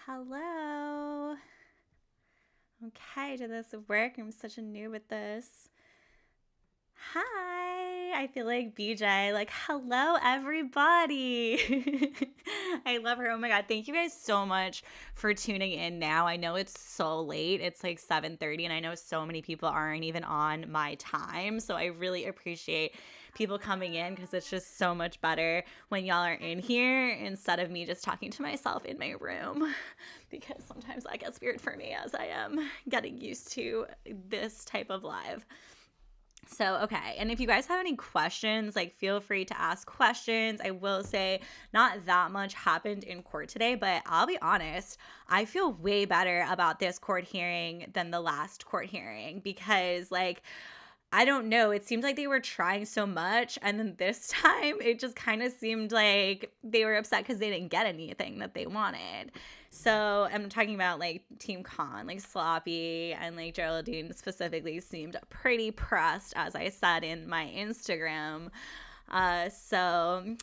Hello. Okay, did this work? I'm such a noob at this. Hi. I feel like BJ. Like, hello, everybody. I love her. Oh my God. Thank you guys so much for tuning in now. I know it's so late. It's like 7:30, and I know so many people aren't even on my time. So I really appreciate people coming in because it's just so much better when y'all are in here instead of me just talking to myself in my room because sometimes that gets weird for me as I am getting used to this type of live. So, okay. And if you guys have any questions, like feel free to ask questions. I will say not that much happened in court today, but I'll be honest, I feel way better about this court hearing than the last court hearing because, like, I don't know. It seemed like they were trying so much. And then this time, it just kind of seemed like they were upset because they didn't get anything that they wanted. So I'm talking about like Team Con, like Sloppy and like Geraldine specifically seemed pretty pressed, as I said in my Instagram. So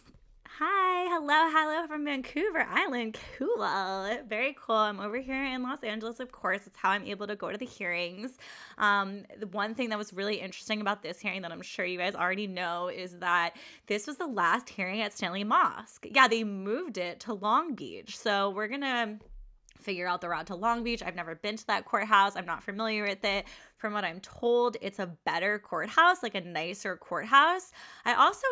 hi, hello from Vancouver Island. Cool. Very cool. I'm over here in Los Angeles, of course. It's how I'm able to go to the hearings. The one thing that was really interesting about this hearing that I'm sure you guys already know is that this was the last hearing at Stanley Mosk. Yeah, they moved it to Long Beach. So we're going to figure out the route to Long Beach. I've never been to that courthouse. I'm not familiar with it. From what I'm told, it's a better courthouse, like a nicer courthouse. I also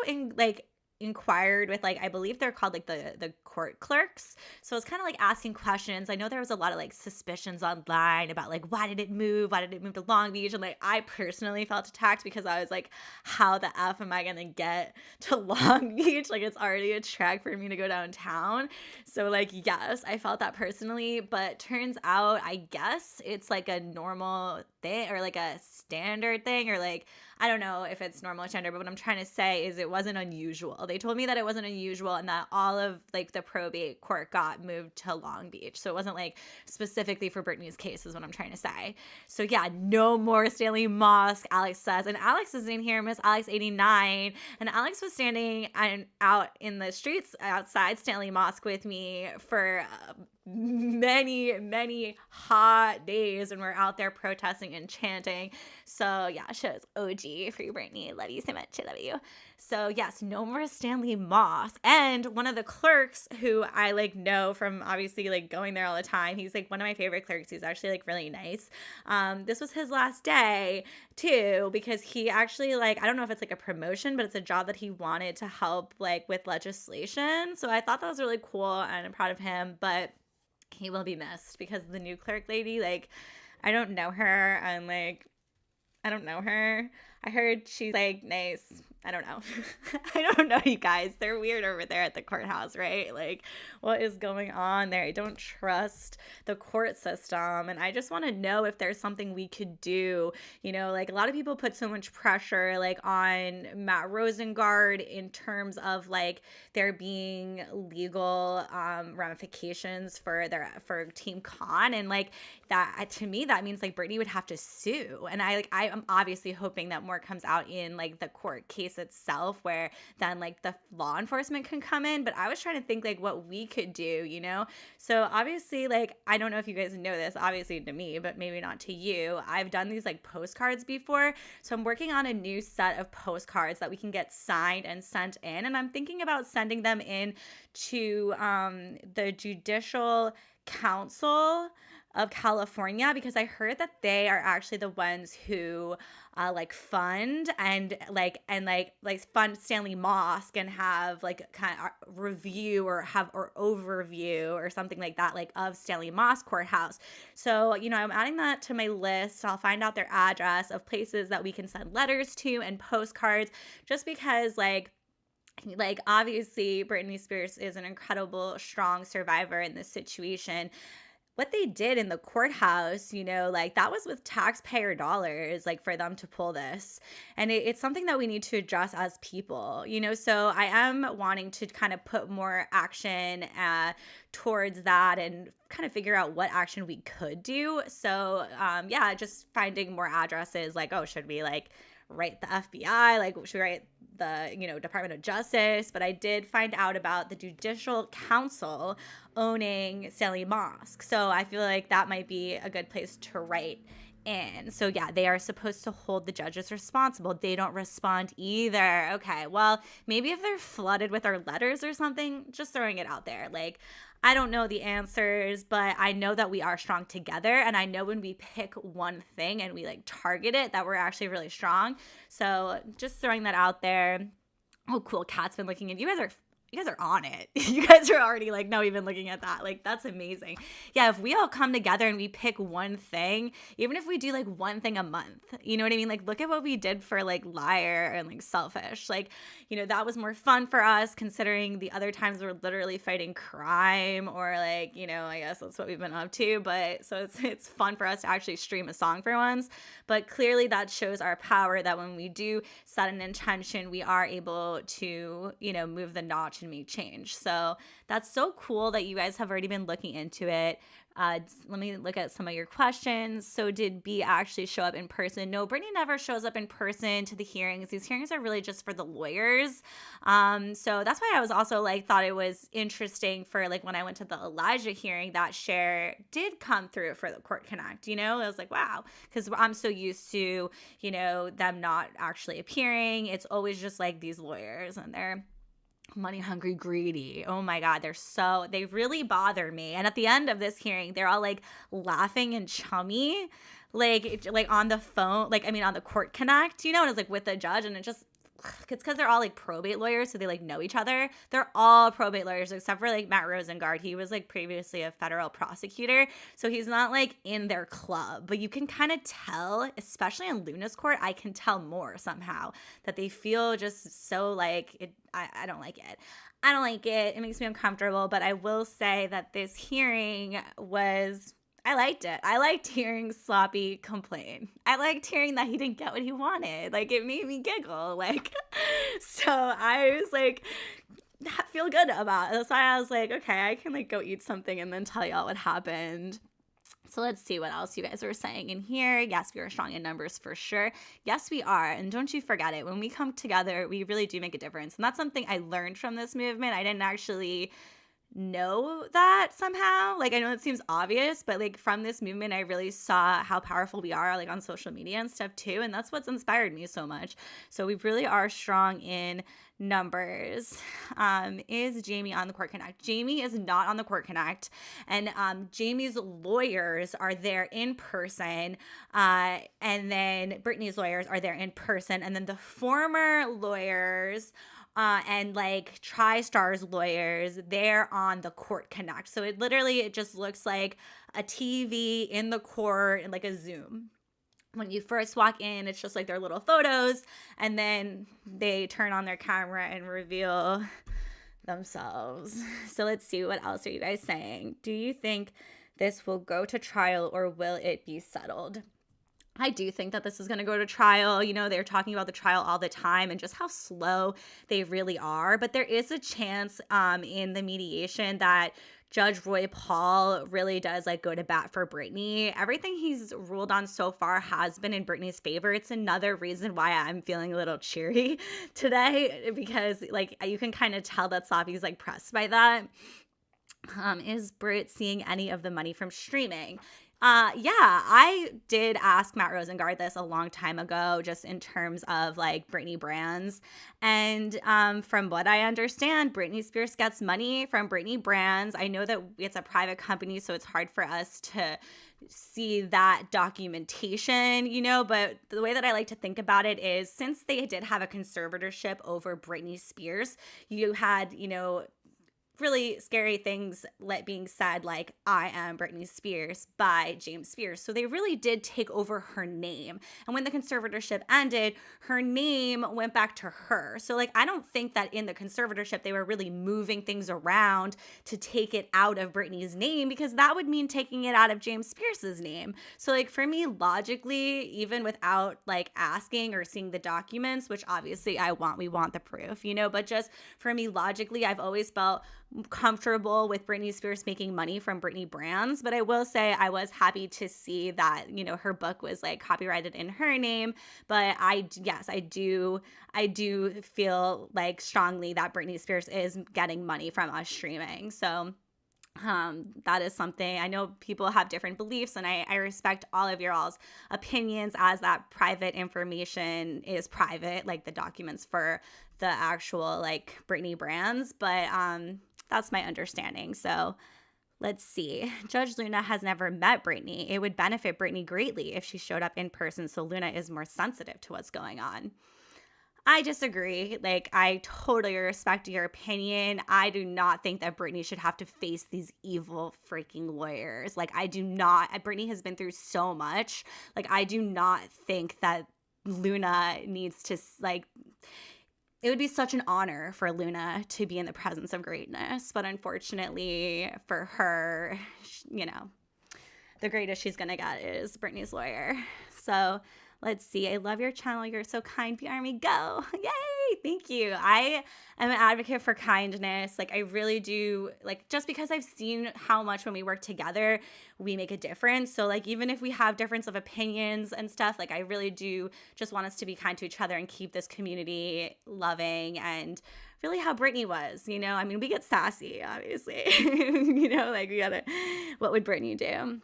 inquired with, like, I believe they're called like the court clerks. So it's kind of like asking questions. I know there was a lot of like suspicions online about like why did it move to Long Beach, and like I personally felt attacked because I was like, how the f am I gonna get to Long Beach? Like, it's already a trek for me to go downtown. So like, yes, I felt that personally, but turns out I guess it's like a normal thing or like a standard thing, or like, I don't know if it's normal or standard, but what I'm trying to say is it wasn't unusual. They told me that it wasn't unusual and that all of like the probate court got moved to Long Beach. So it wasn't like specifically for Britney's case is what I'm trying to say. So yeah, no more Stanley Mosk, Alex says. And Alex is in here, Miss Alex 89. And Alex was standing out in the streets outside Stanley Mosk with me for many hot days when we're out there protesting and chanting. So yeah, shows OG, free Britney. Love you so much. I love you. So yes, no more Stanley Mosk. And one of the clerks who I like know from obviously like going there all the time, he's like one of my favorite clerks. He's actually like really nice. This was his last day too, because he actually, like, I don't know if it's like a promotion, but it's a job that he wanted to help like with legislation. So I thought that was really cool and I'm proud of him, but he will be missed because the new clerk lady, like, I don't know her. I'm like, I don't know her. I heard she's like nice. I don't know. I don't know, you guys. They're weird over there at the courthouse, right? Like, what is going on there? I don't trust the court system. And I just want to know if there's something we could do. You know, like a lot of people put so much pressure like on Matt Rosengard in terms of like there being legal ramifications for Team Con. And like that, to me, that means like Britney would have to sue. And I am obviously hoping that more comes out in like the court case itself, where then like the law enforcement can come in. But I was trying to think like what we could do, you know? So obviously, like, I don't know if you guys know this, obviously to me, but maybe not to you. I've done these like postcards before. So I'm working on a new set of postcards that we can get signed and sent in. And I'm thinking about sending them in to the Judicial Council of California, because I heard that they are actually the ones who like fund and fund Stanley Mosk and have like kind of review or overview or something like that, like of Stanley Mosk Courthouse. So, you know, I'm adding that to my list. I'll find out their address of places that we can send letters to and postcards, just because like obviously Britney Spears is an incredible, strong survivor in this situation. What they did in the courthouse, you know, like that was with taxpayer dollars, like for them to pull this. And it's something that we need to address as people, you know. So I am wanting to kind of put more action towards that and kind of figure out what action we could do. So yeah, just finding more addresses like, oh, should we like write the FBI? Like, should we write the, Department of Justice, but I did find out about the Judicial Council owning Stanley Mosk. So I feel like that might be a good place to write in. So yeah, they are supposed to hold the judges responsible. They don't respond either. Okay, well, maybe if they're flooded with our letters or something, just throwing it out there. Like, I don't know the answers, but I know that we are strong together. And I know when we pick one thing and we like target it, that we're actually really strong. So just throwing that out there. Oh, cool. Kat's been looking at you guys are on it. You guys are already like, no, even looking at that. Like, that's amazing. Yeah, if we all come together and we pick one thing, even if we do like one thing a month, you know what I mean? Like, look at what we did for like Liar and like Selfish. Like, that was more fun for us considering the other times we're literally fighting crime or like, I guess that's what we've been up to. But so it's fun for us to actually stream a song for once. But clearly that shows our power that when we do set an intention, we are able to, move the notch and make change. So that's so cool that you guys have already been looking into it. Let me look at some of your questions. So did B actually show up in person? No, Britney never shows up in person to the hearings. These hearings are really just for the lawyers. So that's why I was also like, thought it was interesting for like when I went to the Elijah hearing that Cher did come through for the Court Connect, I was like, wow, because I'm so used to, them not actually appearing. It's always just like these lawyers and they're money hungry, greedy. Oh my God. They really bother me. And at the end of this hearing, they're all like laughing and chummy, like on the phone, on the Court Connect, and it's like with the judge and it's because they're all like probate lawyers. So they like know each other. They're all probate lawyers except for like Matt Rosengard. He was like previously a federal prosecutor. So he's not like in their club, but you can kind of tell, especially in Luna's court, I can tell more somehow that they feel just so like it. I don't like it. I don't like it. It makes me uncomfortable. But I will say that this hearing I liked it. I liked hearing Sloppy complain. I liked hearing that he didn't get what he wanted. Like, it made me giggle. Like, so I was like, feel good about it. That's why I was like, okay, I can like go eat something and then tell y'all what happened. So let's see what else you guys are saying in here. Yes, we are strong in numbers for sure. Yes, we are. And don't you forget it. When we come together, we really do make a difference. And that's something I learned from this movement. I didn't actually know that somehow. Like, I know it seems obvious, but like from this movement, I really saw how powerful we are like on social media and stuff too. And that's what's inspired me so much. So we really are strong in numbers. Is Jamie on the Court Connect? Jamie is not on the Court Connect. And Jamie's lawyers are there in person. And then Britney's lawyers are there in person. And then the former lawyers and like TriStar's lawyers, they're on the Court Connect. So it just looks like a TV in the court and like a Zoom. When you first walk in, it's just like their little photos, and then they turn on their camera and reveal themselves. So let's see, what else are you guys saying? Do you think this will go to trial or will it be settled? I do think that this is going to go to trial. They're talking about the trial all the time and just how slow they really are. But there is a chance in the mediation that Judge Roy Paul really does like go to bat for Britney. Everything he's ruled on so far has been in Britney's favor. It's another reason why I'm feeling a little cheery today because like you can kind of tell that Sloppy's like pressed by that. Is Brit seeing any of the money from streaming? Yeah, I did ask Matt Rosengard this a long time ago, just in terms of like Britney brands. And from what I understand, Britney Spears gets money from Britney brands. I know that it's a private company, so it's hard for us to see that documentation, but the way that I like to think about it is since they did have a conservatorship over Britney Spears, you had, really scary things being said, like, I am Britney Spears by James Spears. So they really did take over her name. And when the conservatorship ended, her name went back to her. So, like, I don't think that in the conservatorship they were really moving things around to take it out of Britney's name because that would mean taking it out of James Spears's name. So, like, for me, logically, even without, like, asking or seeing the documents, which obviously we want the proof, but just for me, logically, I've always felt comfortable with Britney Spears making money from Britney brands, but I will say I was happy to see that, her book was like copyrighted in her name. But yes, I do feel like strongly that Britney Spears is getting money from us streaming. So that is something I know people have different beliefs, and I respect all of your all's opinions, as that private information is private, like the documents for the actual like Britney brands. But that's my understanding. So let's see. Judge Luna has never met Britney. It would benefit Britney greatly if she showed up in person, so Luna is more sensitive to what's going on. I disagree. Like, I totally respect your opinion. I do not think that Britney should have to face these evil freaking lawyers. Like, I do not. Britney has been through so much. Like, I do not think that Luna needs to, like, it would be such an honor for Luna to be in the presence of greatness. But unfortunately for her, the greatest she's going to get is Britney's lawyer. So let's see. I love your channel. You're so kind. B Army, go. Yay. Thank you. I am an advocate for kindness. Like, I really do. Like, just because I've seen how much when we work together, we make a difference. So, like, even if we have difference of opinions and stuff, like, I really do just want us to be kind to each other and keep this community loving, and really how Britney was, I mean, we get sassy, obviously. Like, what would Britney do?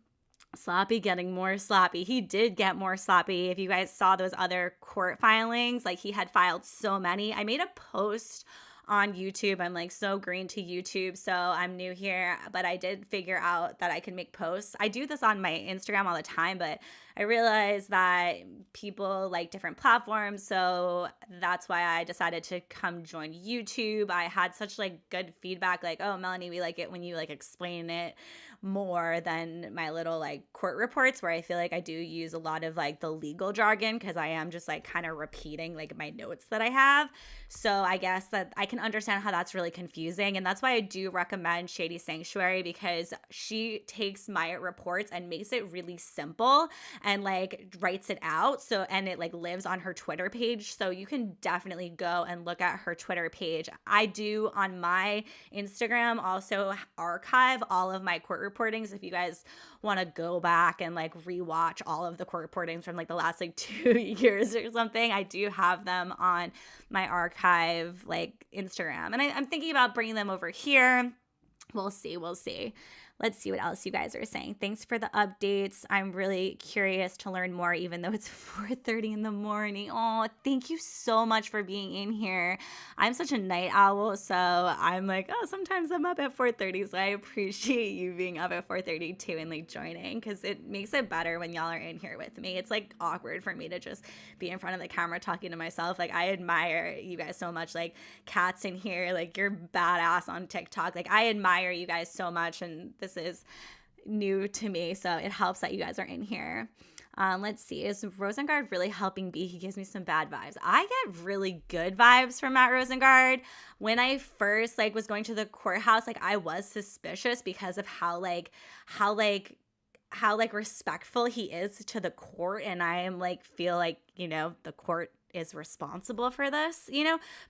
Sloppy getting more sloppy. He did get more sloppy. If you guys saw those other court filings, like, he had filed so many. I made a post on YouTube. I'm like so green to YouTube, so I'm new here, but I did figure out that I can make posts. I do this on my Instagram all the time, but I realized that people like different platforms, so that's why I decided to come join YouTube. I had such like good feedback, like, oh, Melanie, we like it when you like explain it more than my little like court reports, where I feel like I do use a lot of like the legal jargon, because I am just like kind of repeating like my notes that I have. So I guess that I can understand how that's really confusing, and that's why I do recommend Shady Sanctuary, because she takes my reports and makes it really simple and like writes it out, so, and it like lives on her Twitter page, so you can definitely go and look at her Twitter page. I do on my Instagram also archive all of my court reportings. If you guys want to go back and like rewatch all of the court reportings from like the last like 2 years or something, I do have them on my archive like Instagram, and I'm thinking about bringing them over here. We'll see. Let's see what else you guys are saying. Thanks for the updates. I'm really curious to learn more, even though it's 4:30 in the morning. Oh, thank you so much for being in here. I'm such a night owl, so I'm like, oh, sometimes I'm up at 4:30, so I appreciate you being up at 4:30 too and like joining, because it makes it better when y'all are in here with me. It's like awkward for me to just be in front of the camera talking to myself. Like, I admire you guys so much. Like, Kat's in here, like, you're badass on TikTok. Like, I admire you guys so much, and this is new to me, so it helps that you guys are in here. Let's see. Is Rosengard really helping B? He gives me some bad vibes. I get really good vibes from Matt Rosengard. When I first like was going to the courthouse, like, I was suspicious because of how respectful he is to the court, and I am like feel like the court is responsible for this,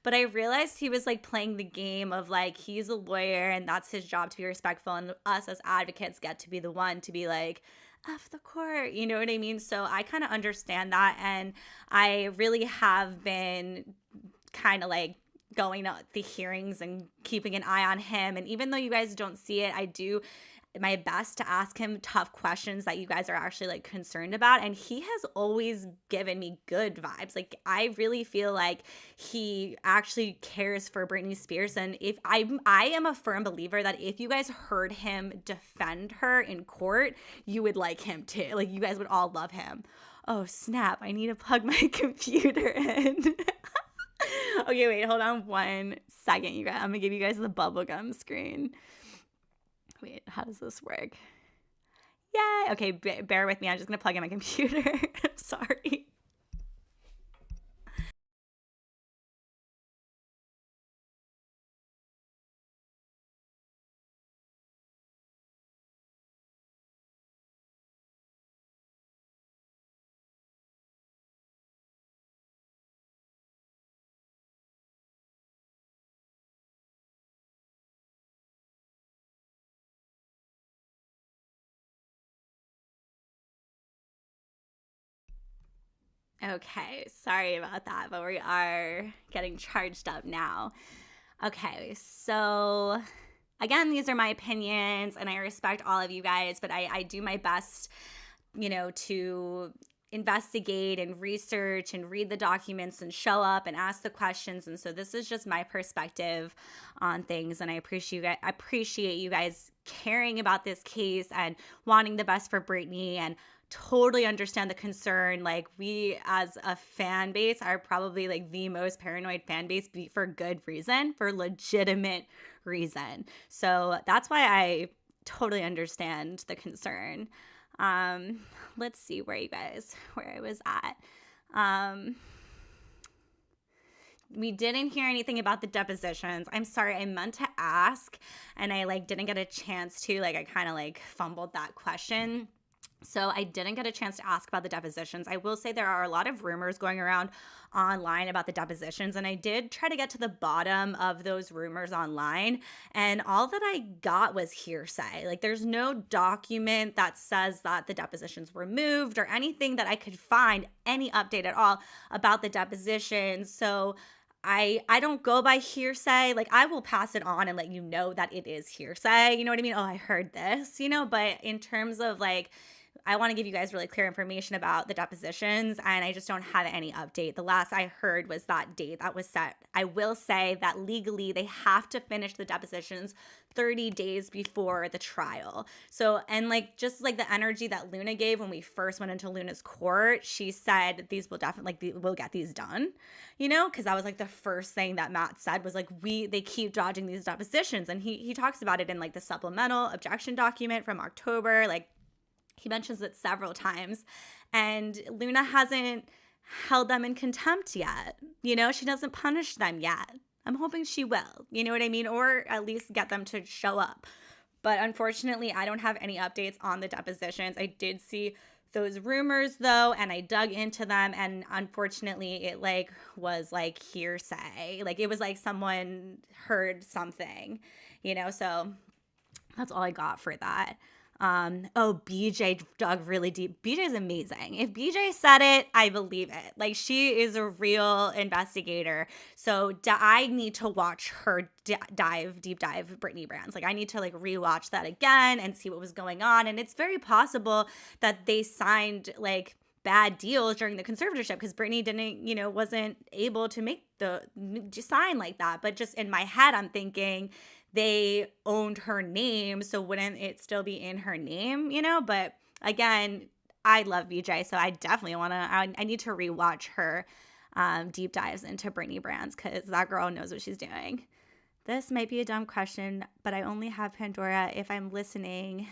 but I realized he was like playing the game of like, he's a lawyer and that's his job to be respectful, and us as advocates get to be the one to be like, F the court, you know what I mean? So I kind of understand that, and I really have been kind of like going to the hearings and keeping an eye on him, and even though you guys don't see it, I do my best to ask him tough questions that you guys are actually like concerned about, and he has always given me good vibes. Like, I really feel like he actually cares for Britney Spears, and if I am a firm believer that if you guys heard him defend her in court, you would like him too. Like, you guys would all love him. Oh snap, I need to plug my computer in. Okay, wait, hold on 1 second, you guys. I'm gonna give you guys the bubblegum screen. Wait, how does this work? Yay! Okay, bear with me. I'm just going to plug in my computer. I'm sorry. Okay, sorry about that, but we are getting charged up now. Okay, so again, these are my opinions and I respect all of you guys, but I do my best, to investigate and research and read the documents and show up and ask the questions. And so this is just my perspective on things. And I appreciate you guys caring about this case and wanting the best for Britney, and totally understand the concern. Like, we as a fan base are probably like the most paranoid fan base, for good reason, for legitimate reason. So that's why I totally understand the concern. Let's see where I was at. We didn't hear anything about the depositions. I'm sorry, I meant to ask and I didn't get a chance to. I kind of fumbled that question. So I didn't get a chance to ask about the depositions. I will say there are a lot of rumors going around online about the depositions, and I did try to get to the bottom of those rumors online, and all that I got was hearsay. There's no document that says that the depositions were moved or anything that I could find any update at all about the depositions. So I don't go by hearsay. I will pass it on and let you know that it is hearsay. You know what I mean? Oh, I heard this, but in terms of I want to give you guys really clear information about the depositions, and I just don't have any update. The last I heard was that date that was set. I will say that legally they have to finish the depositions 30 days before the trial. So, and just the energy that Luna gave when we first went into Luna's court, she said these will definitely, we'll get these done, because that was the first thing that Matt said was they keep dodging these depositions. And he talks about it in the supplemental objection document from October. He mentions it several times, and Luna hasn't held them in contempt yet. She doesn't punish them yet. I'm hoping she will, you know what I mean? Or at least get them to show up. But unfortunately, I don't have any updates on the depositions. I did see those rumors though, and I dug into them, and unfortunately it was hearsay. It was someone heard something, so that's all I got for that. BJ dug really deep. BJ is amazing. If BJ said it, I believe it. She is a real investigator. So I need to watch her deep dive Britney Brands. I need to rewatch that again and see what was going on. And it's very possible that they signed bad deals during the conservatorship because Britney didn't, wasn't able to make just sign like that. But just in my head, I'm thinking they owned her name, so wouldn't it still be in her name, But again, I love BJ, so I definitely I need to rewatch her deep dives into Britney Brands because that girl knows what she's doing. This might be a dumb question, but I only have Pandora. If I'm listening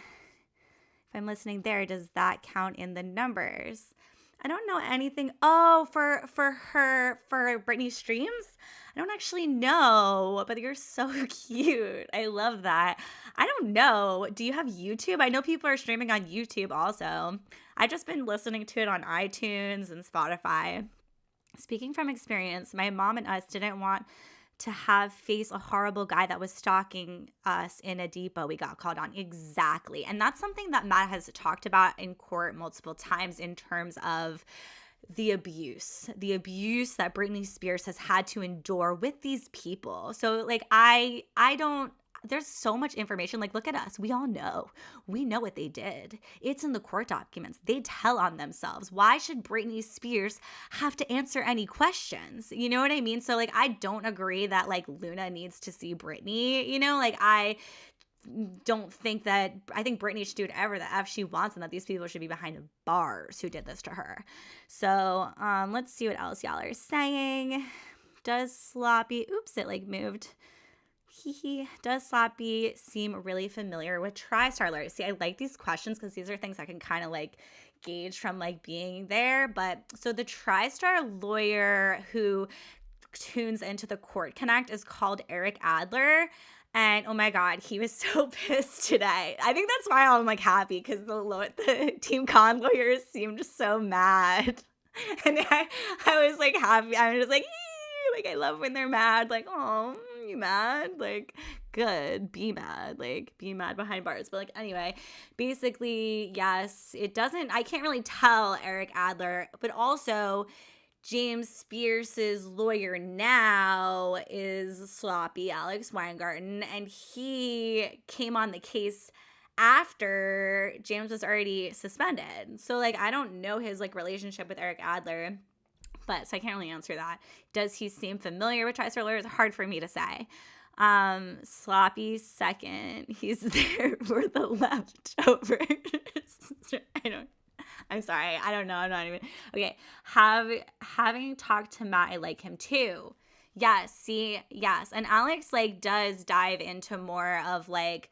there, does that count in the numbers? I don't know anything. Oh, for Britney streams? I don't actually know, but you're so cute. I love that. I don't know. Do you have YouTube? I know people are streaming on YouTube also. I've just been listening to it on iTunes and Spotify. Speaking from experience, my mom and us didn't want to face a horrible guy that was stalking us in a depot we got called on. Exactly. And that's something that Matt has talked about in court multiple times in terms of the abuse that Britney Spears has had to endure with these people. So I don't, there's so much information. Look at us. We all know. We know what they did. It's in the court documents. They tell on themselves. Why should Britney Spears have to answer any questions? You know what I mean? So I don't agree that Luna needs to see Britney, I don't think that, I think Britney should do whatever the F she wants and that these people should be behind bars who did this to her. So let's see what else y'all are saying. Does Sloppy, it moved. Does Sloppy seem really familiar with TriStar lawyers? See, I like these questions because these are things I can kind of gauge from being there. But so the TriStar lawyer who tunes into the Court Connect is called Eric Adler. And oh my God, he was so pissed today. I think that's why I'm happy because the Team Con lawyers seemed so mad. And I was happy. I was just I love when they're mad. Oh, You mad? Like, good. Be mad. Like, be mad behind bars. But like, anyway, basically, yes, I can't really tell Eric Adler, but also James Spears's lawyer now is sloppy Alex Weingarten, and he came on the case after James was already suspended. So like I don't know his like relationship with Eric Adler, but so I can't really answer that. Does he seem familiar with TriStar lawyers? Hard for me to say. Sloppy second. He's there for the leftovers. I'm sorry. I don't know. I'm not even. Okay. Having talked to Matt, I like him too. Yes. See, yes. And Alex like does dive into more of like,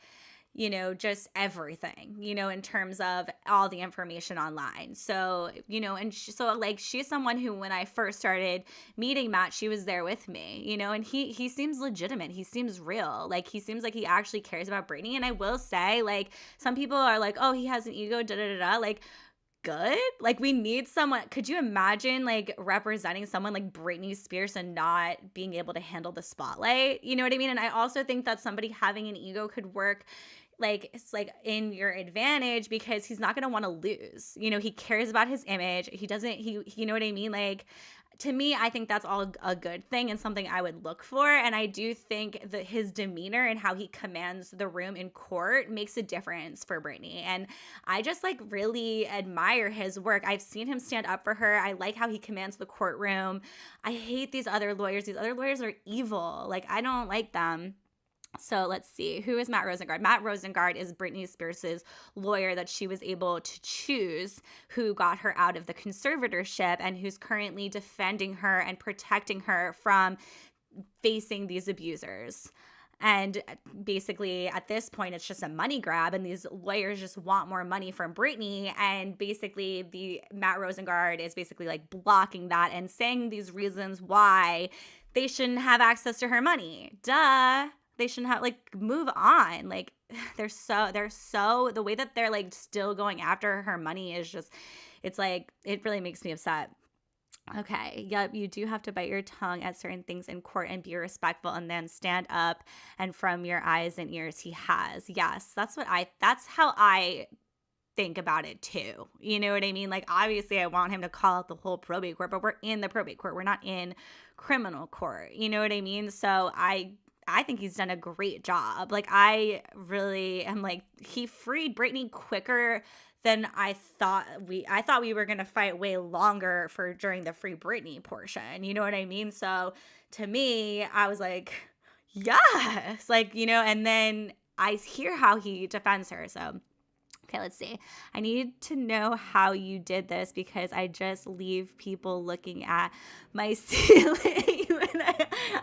just everything, in terms of all the information online. So, and she's someone who, when I first started meeting Matt, she was there with me, and he seems legitimate. He seems real. Like, he seems like he actually cares about Britney. And I will say, like, some people are like, oh, he has an ego, da da da da. Like, good. Like, we need someone. Could you imagine like representing someone like Britney Spears and not being able to handle the spotlight? You know what I mean? And I also think that somebody having an ego could work like it's like in your advantage because he's not going to want to lose. He cares about his image. He doesn't, you know what I mean? Like, to me, I think that's all a good thing and something I would look for. And I do think that his demeanor and how he commands the room in court makes a difference for Britney. And I just like really admire his work. I've seen him stand up for her. I like how he commands the courtroom. I hate these other lawyers. These other lawyers are evil. Like, I don't like them. So let's see. Who is Matt Rosengard? Matt Rosengard is Britney Spears' lawyer that she was able to choose, who got her out of the conservatorship and who's currently defending her and protecting her from facing these abusers. And basically, at this point, it's just a money grab, and these lawyers just want more money from Britney. And basically, the Matt Rosengard is basically like blocking that and saying these reasons why they shouldn't have access to her money. Duh. They shouldn't have, like, move on. Like, they're so the way that they're like still going after her money is just, it's like, it really makes me upset. Okay. Yep. You do have to bite your tongue at certain things in court and be respectful and then stand up and from your eyes and ears. He has. Yes. That's how I think about it too. You know what I mean? Like, obviously I want him to call out the whole probate court, but we're in the probate court. We're not in criminal court. You know what I mean? So I think he's done a great job. Like, I really am like, he freed Britney quicker than I thought we were going to fight way longer for during the Free Britney portion. You know what I mean? So to me, I was like, yes, like, and then I hear how he defends her. So, okay, let's see. I need to know how you did this because I just leave people looking at my ceiling.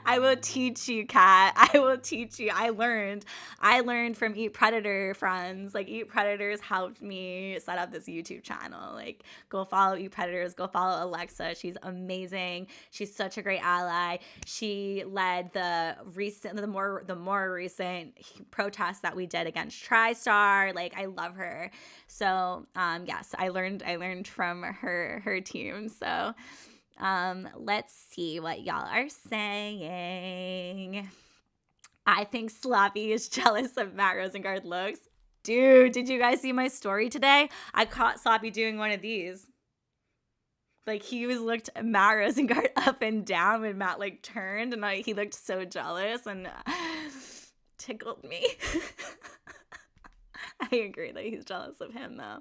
I will teach you, Kat. I will teach you. I learned from Eat Predator friends. Like, Eat Predators helped me set up this YouTube channel. Like, go follow Eat Predators. Go follow Alexa. She's amazing. She's such a great ally. She led the more recent protests that we did against TriStar. Like, I love her. So, yes, I learned from her team. So, let's see what y'all are saying. I think Sloppy is jealous of Matt Rosengard looks. Dude, did you guys see my story today? I caught Sloppy doing one of these. Like, he looked Matt Rosengard up and down when Matt like turned, and he looked so jealous and tickled me. I agree that he's jealous of him though.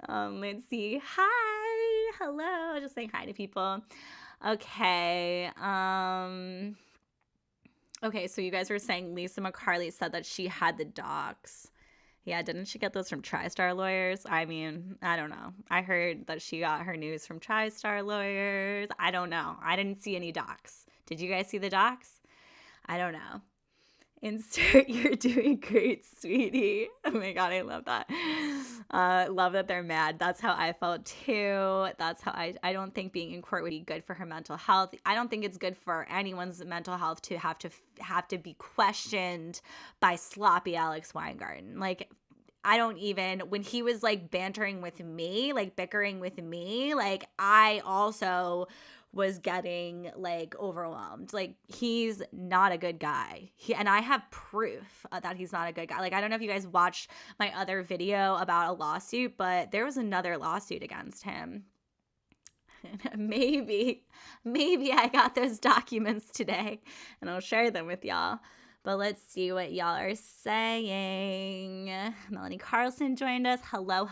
Let's see. Hi. Hello. Just saying hi to people. Okay. Okay, so you guys were saying Lisa McCarley said that she had the docs. Yeah, didn't she get those from TriStar lawyers? I mean, I don't know. I heard that she got her news from TriStar lawyers. I don't know. I didn't see any docs. Did you guys see the docs? I don't know. Insert, you're doing great, sweetie. Oh my God, I love that. Love that they're mad. That's how I felt too. That's how I don't think being in court would be good for her mental health. I don't think it's good for anyone's mental health to have to be questioned by sloppy Alex Weingarten. Like, I don't even, when he was like bantering with me, like bickering with me, like I also was getting like overwhelmed. Like, he's not a good guy. And I have proof that he's not a good guy. Like, I don't know if you guys watched my other video about a lawsuit, but there was another lawsuit against him. maybe I got those documents today and I'll share them with y'all. But let's see what y'all are saying. Melanie Carlson joined us. Hello.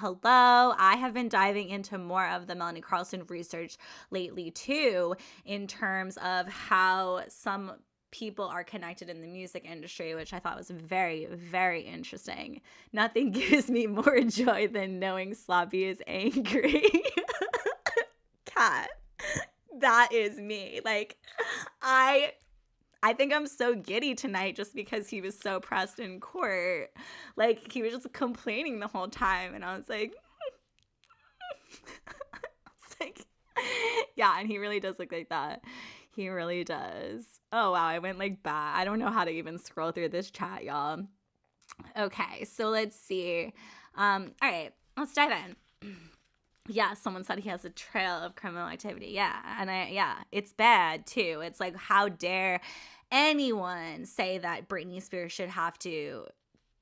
I have been diving into more of the Melanie Carlson research lately too, in terms of how some people are connected in the music industry, which I thought was very, very interesting. Nothing gives me more joy than knowing Sloppy is angry. Cat, that is me. Like, I think I'm so giddy tonight just because he was so pressed in court. Like, he was just complaining the whole time, and I was like, yeah, and he really does look like that. He really does. Oh, wow, I went like bad. I don't know how to even scroll through this chat, y'all. Okay, so let's see. All right, let's dive in. Yeah, someone said he has a trail of criminal activity. Yeah, and it's bad too. It's like, how dare anyone say that Britney Spears should have to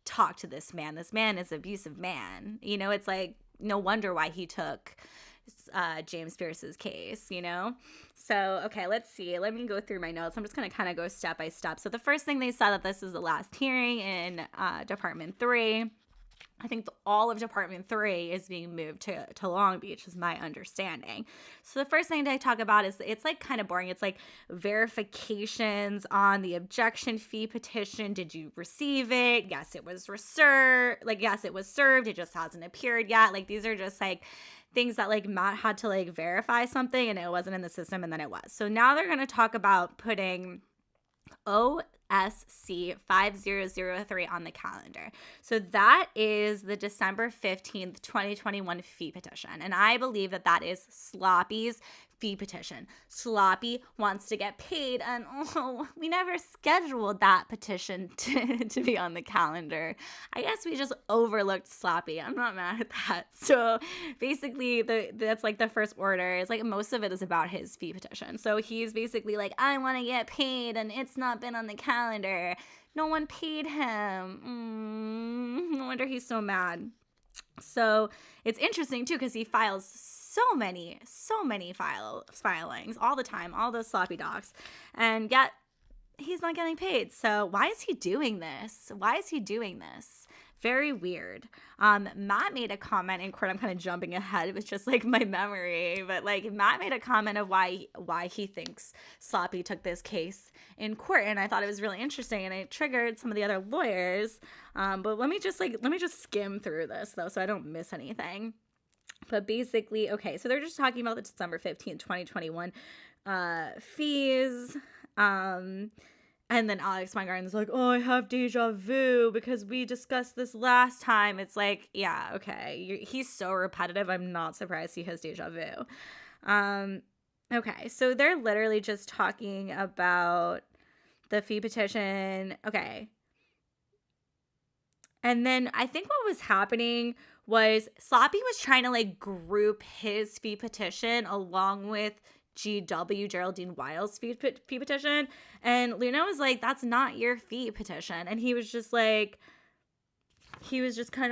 talk to this man? This man is an abusive man. You know, it's like, no wonder why he took James Pierce's case, you know? So, okay, let's see. Let me go through my notes. I'm just going to kind of go step by step. So the first thing they said that this is the last hearing in Department 3. I think all of Department 3 is being moved to Long Beach, is my understanding. So the first thing they talk about is, it's like kind of boring. It's like verifications on the objection fee petition. Did you receive it? Yes, it was served. Yes, it was served. It just hasn't appeared yet. Like, these are just like things that like Matt had to like verify something and it wasn't in the system, and then it was. So now they're going to talk about putting OSC 5003 on the calendar. So that is the December 15th, 2021 fee petition. And I believe that that is Sloppy's fee petition. Sloppy wants to get paid, and we never scheduled that petition to be on the calendar. I guess we just overlooked Sloppy. I'm not mad at that. So basically, that's like the first order. It's like most of it is about his fee petition. So he's basically like, I want to get paid, and it's not been on the calendar. No one paid him. No wonder he's so mad. So it's interesting too, because he files so many filings all the time, all those sloppy docs, and yet he's not getting paid. So why is he doing this? Very weird. Matt made a comment in court. I'm kind of jumping ahead. It was just like my memory, but like Matt made a comment of why he thinks Sloppy took this case in court, and I thought it was really interesting, and it triggered some of the other lawyers. But let me just skim through this though, so I don't miss anything. But basically, okay, so they're just talking about the December 15th, 2021 fees. And then Alex Weingarten's like, oh, I have deja vu because we discussed this last time. It's like, yeah, okay. He's so repetitive. I'm not surprised he has deja vu. Okay, so they're literally just talking about the fee petition. Okay. And then I think what was happening was Sloppy was trying to like group his fee petition along with GW, Geraldine Wiles' fee petition. And Luna was like, that's not your fee petition. And he was just kind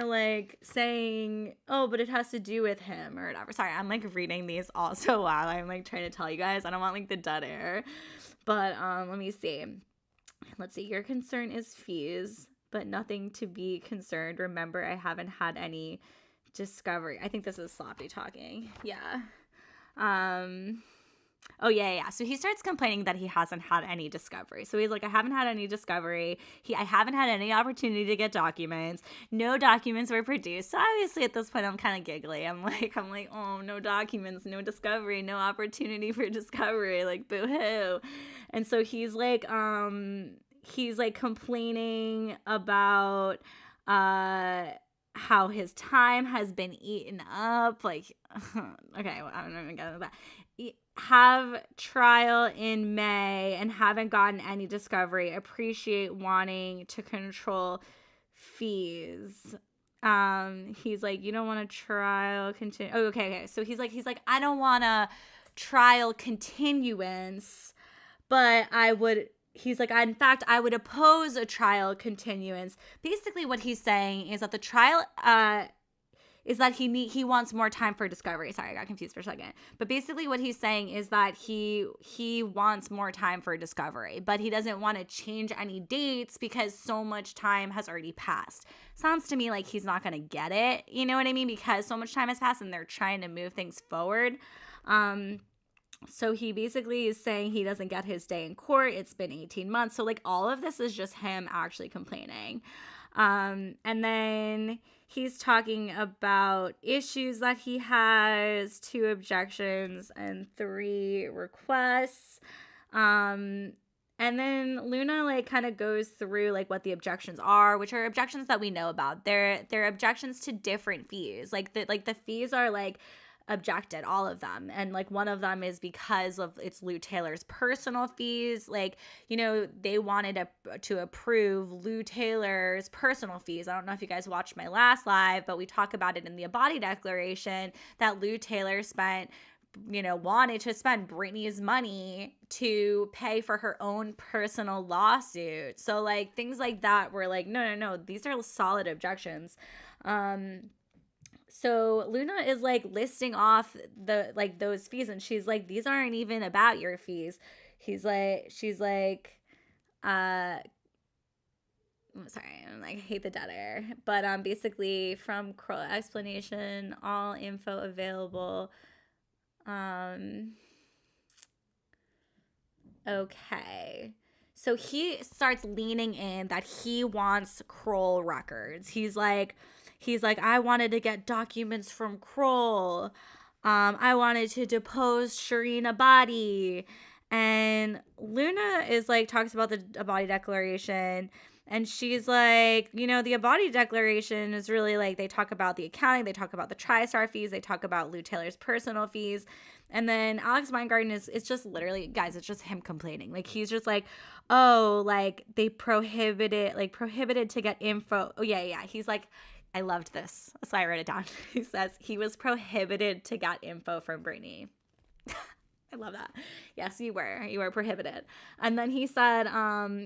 of like saying, oh, but it has to do with him or whatever. Sorry, I'm like reading these also while I'm like trying to tell you guys. I don't want like the dead air. But let me see. Let's see. Your concern is fees, but nothing to be concerned. Remember, I haven't had any discovery. I think this is Sloppy talking. Yeah. Oh, yeah. So he starts complaining that he hasn't had any discovery. So he's like, I haven't had any discovery. I haven't had any opportunity to get documents. No documents were produced. So obviously at this point, I'm kind of giggly. I'm like, oh, no documents, no discovery, no opportunity for discovery. Like, boo-hoo. And so he's like complaining about how his time has been eaten up. Like, okay, well, I'm not even getting that. Have trial in May and haven't gotten any discovery. Appreciate wanting to control fees. He's like, you don't want to trial continue. Oh, okay. So he's like, I don't want to trial continuance, but he's like, in fact, I would oppose a trial continuance. Basically what he's saying is that the trial, is that he wants more time for discovery. Sorry, I got confused for a second. But basically what he's saying is that he wants more time for discovery, but he doesn't want to change any dates because so much time has already passed. Sounds to me like he's not going to get it. You know what I mean? Because so much time has passed and they're trying to move things forward. So he basically is saying he doesn't get his day in court. It's been 18 months. So like all of this is just him actually complaining. And then he's talking about issues that he has, 2 objections and 3 requests. And then Luna like kind of goes through like what the objections are, which are objections that we know about. They're objections to different fees. Like the fees are like objected, all of them, and like one of them is because of it's Lou Taylor's personal fees. Like, you know, they wanted to approve Lou Taylor's personal fees. I don't know if you guys watched my last live, but we talk about it in the Abadi Declaration that Lou Taylor wanted to spend Britney's money to pay for her own personal lawsuit. So like things like that were like, no, these are solid objections. So Luna is like listing off those fees, and she's like, these aren't even about your fees. She's like, I'm sorry, I hate the dead air. But basically from Kroll explanation, all info available. Okay. So he starts leaning in that he wants Kroll records. He's like, I wanted to get documents from Kroll. I wanted to depose Shireen Abadi. And Luna is like, talks about the Abadi Declaration. And she's like, the Abadi Declaration is really like, they talk about the accounting, they talk about the TriStar fees, they talk about Lou Taylor's personal fees. And then Alex Weingarten it's just literally, guys, it's just him complaining. Like, he's just like, oh, like they prohibited to get info. Oh, yeah. He's like, I loved this. That's why I wrote it down. He says he was prohibited to get info from Britney. I love that. Yes, you were prohibited. And then he said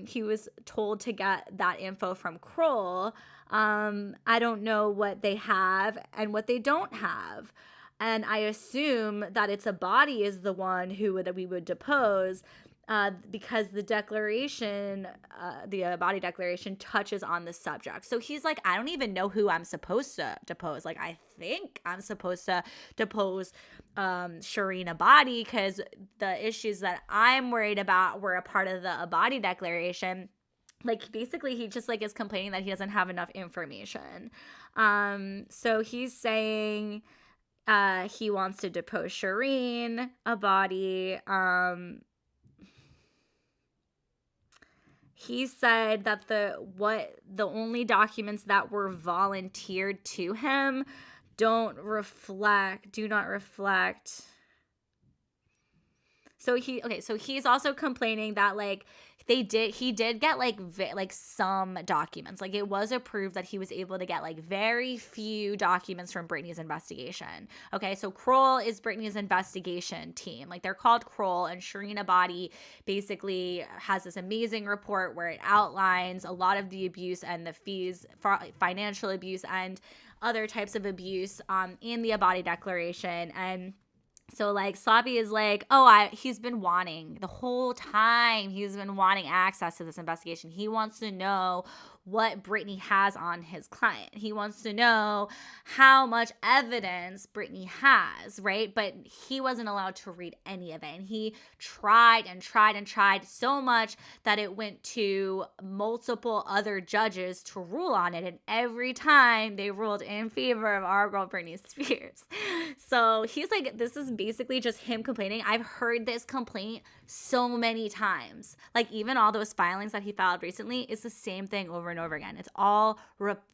he was told to get that info from Kroll. I don't know what they have and what they don't have. And I assume that it's Abadi is the one we would depose. Because the declaration, the Abadi Declaration touches on the subject. So he's like, I don't even know who I'm supposed to depose. Like, I think I'm supposed to depose Shireen Abadi because the issues that I'm worried about were a part of the Abadi Declaration. Like, basically, he just, like, is complaining that he doesn't have enough information. So he's saying he wants to depose Shireen Abadi. He said that the only documents that were volunteered to him do not reflect. So he's also complaining that like he did get like some documents. Like, it was approved that he was able to get like very few documents from Britney's investigation. Okay, so Kroll is Britney's investigation team. Like, they're called Kroll, and Shireen Abadi basically has this amazing report where it outlines a lot of the abuse and the fees, financial abuse and other types of abuse in the Abadi Declaration. And so, like, Sloppy is like, he's been wanting the whole time. He's been wanting access to this investigation. He wants to know what Britney has on his client. He wants to know how much evidence Britney has, right? But he wasn't allowed to read any of it. And he tried so much that it went to multiple other judges to rule on it. And every time they ruled in favor of our girl Britney Spears. So he's like, this is basically just him complaining. I've heard this complaint so many times. Like, even all those filings that he filed recently, it's the same thing over and over again. It's all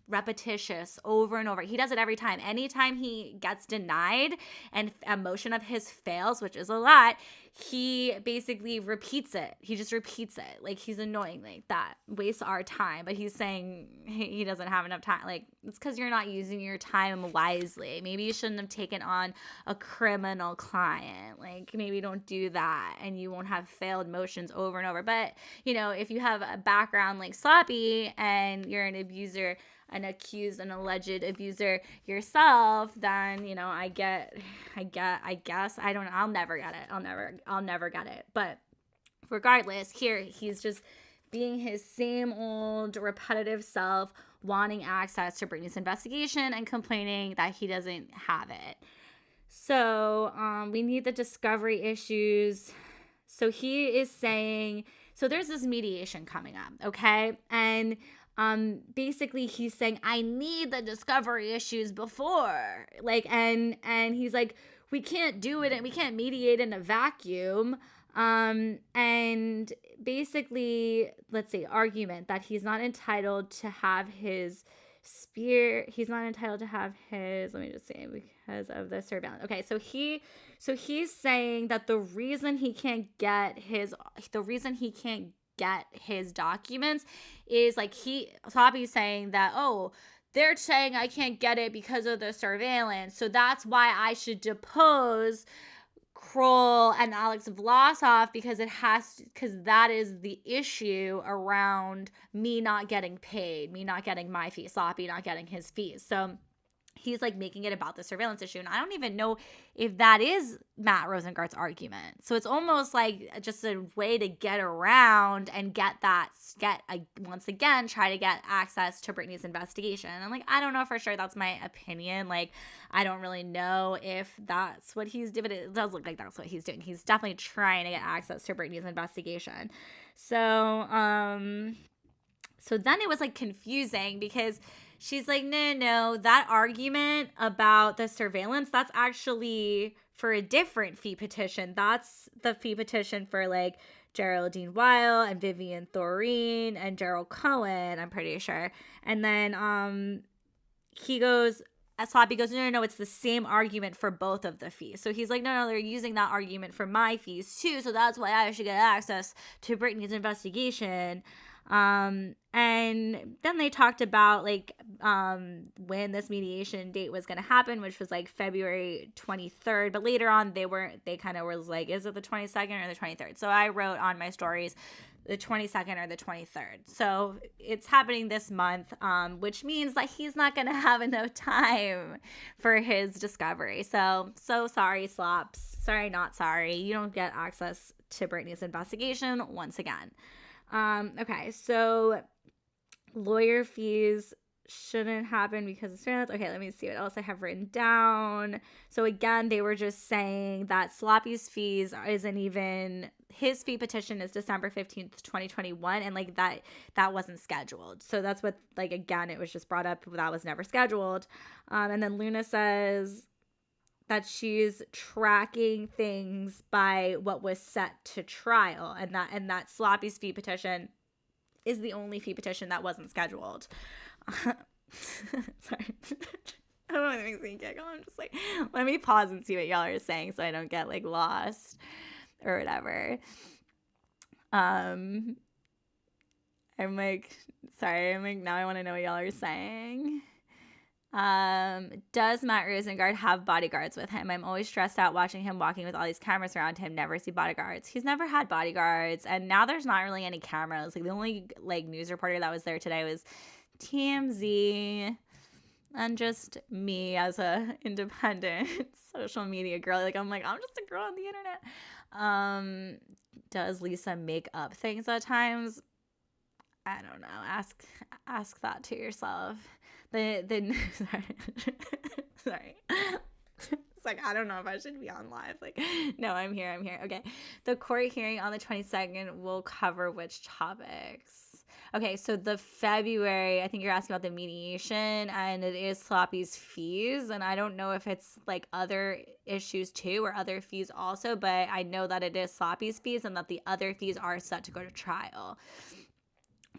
repetitious over and over. He does it every time. Anytime he gets denied and a motion of his fails, which is a lot, he basically repeats it. He just repeats it. Like, he's annoying like that. Wastes our time. But he's saying he doesn't have enough time. Like, it's because you're not using your time wisely. Maybe you shouldn't have taken on a criminal client. Like, maybe don't do that, and you won't have failed motions over and over. But, you know, if you have a background like Sloppy and you're an abuser, an accused, an alleged abuser yourself, then, you know, I guess, I don't know, I'll never get it. I'll never get it. But regardless, here, he's just being his same old repetitive self, wanting access to Britney's investigation and complaining that he doesn't have it. So, we need the discovery issues. So he is saying, so there's this mediation coming up, okay? And basically he's saying, I need the discovery issues before, like, and he's like, we can't do it, and we can't mediate in a vacuum. And basically, let's say, argument that he's not entitled to have his he's not entitled to have his, let me just say, because of the surveillance. Okay, so he's saying that the reason he can't get his documents is, like, Sloppy's saying that, oh, they're saying I can't get it because of the surveillance, so that's why I should depose Kroll and Alex Vlasov, because that is the issue around me not getting paid, me not getting my fee, Sloppy not getting his fees. So he's like making it about the surveillance issue. And I don't even know if that is Matt Rosengard's argument. So it's almost like just a way to get around and once again, try to get access to Britney's investigation. And like, I don't know for sure. That's my opinion. Like, I don't really know if that's what he's doing, but it does look like that's what he's doing. He's definitely trying to get access to Britney's investigation. So then it was like confusing, because she's like, no, that argument about the surveillance, that's actually for a different fee petition. That's the fee petition for like Geraldine Weil and Vivian Thoreen and Gerald Cohen, I'm pretty sure. And then Sloppy goes, no, it's the same argument for both of the fees. So he's like, no, they're using that argument for my fees too, so that's why I should get access to Britney's investigation. And then they talked about like when this mediation date was going to happen, which was like February 23rd. But later on, they kind of were like, is it the 22nd or the 23rd? So I wrote on my stories the 22nd or the 23rd. So it's happening this month, which means that he's not going to have enough time for his discovery. So sorry, Slops. Sorry, not sorry. You don't get access to Britney's investigation once again. Okay, so lawyer fees shouldn't happen because of surveillance. Okay, let me see what else I have written down. So again, they were just saying that Sloppy's fees isn't even, his fee petition is December 15th, 2021, and like that wasn't scheduled. So that's what, like, again, it was just brought up, that was never scheduled. And then Luna says that she's tracking things by what was set to trial, and that Sloppy's fee petition is the only fee petition that wasn't scheduled. Sorry. I don't know what makes me giggle. I'm just like, let me pause and see what y'all are saying so I don't get like lost or whatever. I'm like, now I want to know what y'all are saying. Does Matt Rosengard have bodyguards with him? I'm always stressed out watching him walking with all these cameras around him. Never see bodyguards. He's never had bodyguards, and now there's not really any cameras. Like, the only like news reporter that was there today was TMZ, and just me as a independent social media girl. Like, I'm just a girl on the internet. Does Lisa make up things at times? I don't know. Ask that to yourself. Sorry. It's like, I don't know if I should be on live. Like, no, I'm here. Okay. The court hearing on the 22nd will cover which topics? Okay, so the February, I think you're asking about the mediation, and it is Sloppy's fees, and I don't know if it's like other issues too or other fees also, but I know that it is Sloppy's fees and that the other fees are set to go to trial.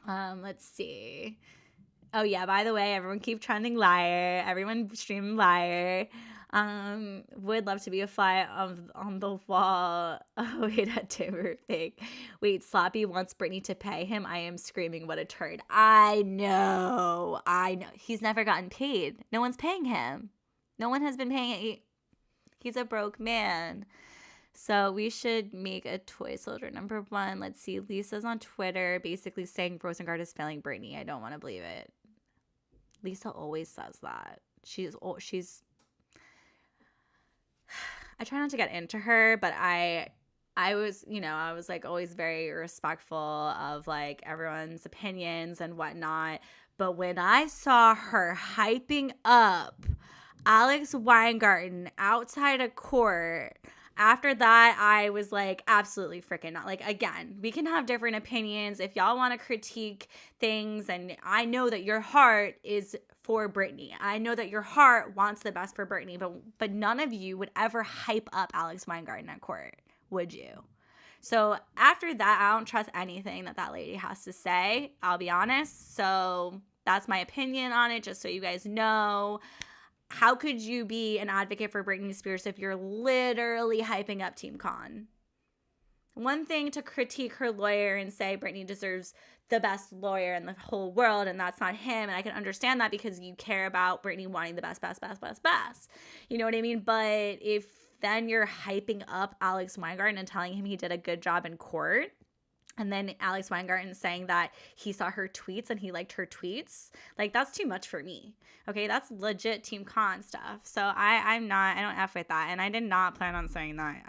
Let's see. Oh, yeah, by the way, everyone keep trending liar. Everyone stream liar. Would love to be a fly on the wall. Oh, wait, that Timber thing. Wait, Sloppy wants Britney to pay him. I am screaming, what a turd. I know. He's never gotten paid. No one's paying him. No one has been paying it. He's a broke man. So we should make a toy soldier number 1. Let's see. Lisa's on Twitter basically saying Rosengard is failing Britney. I don't want to believe it. Lisa always says that. I try not to get into her, but I was, I was like always very respectful of like everyone's opinions and whatnot. But when I saw her hyping up Alex Weingarten outside of court, after that, I was like, absolutely freaking not. Like, again, we can have different opinions. If y'all want to critique things, and I know that your heart is for Britney. I know that your heart wants the best for Britney, but none of you would ever hype up Alex Weingarten at court, would you? So after that, I don't trust anything that lady has to say. I'll be honest. So that's my opinion on it, just so you guys know. How could you be an advocate for Britney Spears if you're literally hyping up Team Con? One thing to critique her lawyer and say Britney deserves the best lawyer in the whole world, and that's not him. And I can understand that because you care about Britney wanting the best. You know what I mean? But if then you're hyping up Alex Weingarten and telling him he did a good job in court, and then Alex Weingarten saying that he saw her tweets and he liked her tweets, like, that's too much for me. Okay, that's legit Team Con stuff. So I don't F with that. And I did not plan on saying that.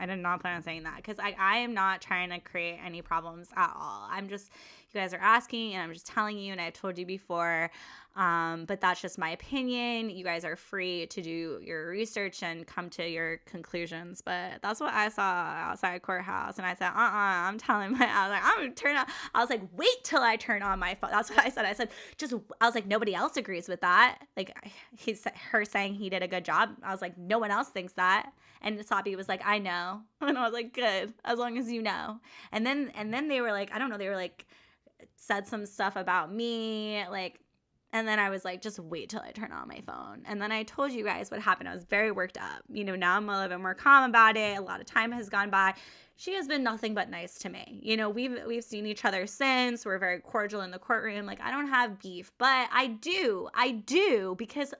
Because I am not trying to create any problems at all. I'm just, you guys are asking and I'm just telling you, and I've told you before. But that's just my opinion. You guys are free to do your research and come to your conclusions. But that's what I saw outside courthouse. And I said, I'm telling I was like, I'm going to turn on. I was like, wait till I turn on my phone. That's what I said. I was like, nobody else agrees with that. Like, her saying he did a good job. I was like, no one else thinks that. And Sabi was like, I know. And I was like, good, as long as you know. And then they were like, I don't know, they were like, said some stuff about me, like, and then I was like, just wait till I turn on my phone. And then I told you guys what happened. I was very worked up. Now I'm a little bit more calm about it. A lot of time has gone by. She has been nothing but nice to me. We've seen each other since. We're very cordial in the courtroom. Like, I don't have beef, but I do because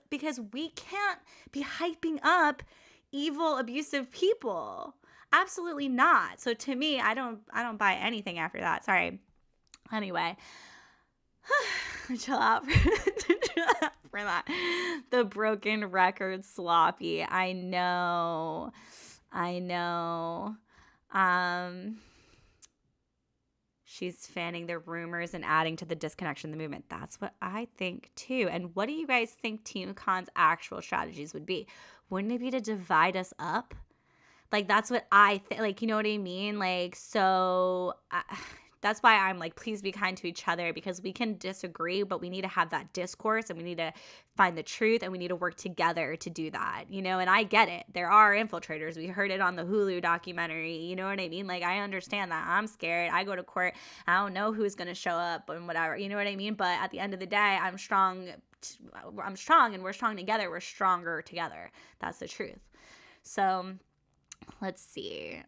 we can't be hyping up evil, abusive people. Absolutely not. So to me, I don't buy anything after that. Sorry. Anyway, chill out for that. The broken record Sloppy. I know. She's fanning the rumors and adding to the disconnection of the movement. That's what I think too. And what do you guys think Team Con's actual strategies would be? Wouldn't it be to divide us up? Like, that's what I think. Like, you know what I mean? Like, so that's why I'm like, please be kind to each other, because we can disagree, but we need to have that discourse and we need to find the truth and we need to work together to do that, and I get it. There are infiltrators. We heard it on the Hulu documentary. You know what I mean? Like, I understand that. I'm scared. I go to court. I don't know who's going to show up and whatever. You know what I mean? But at the end of the day, I'm strong and we're strong together. We're stronger together. That's the truth. So let's see.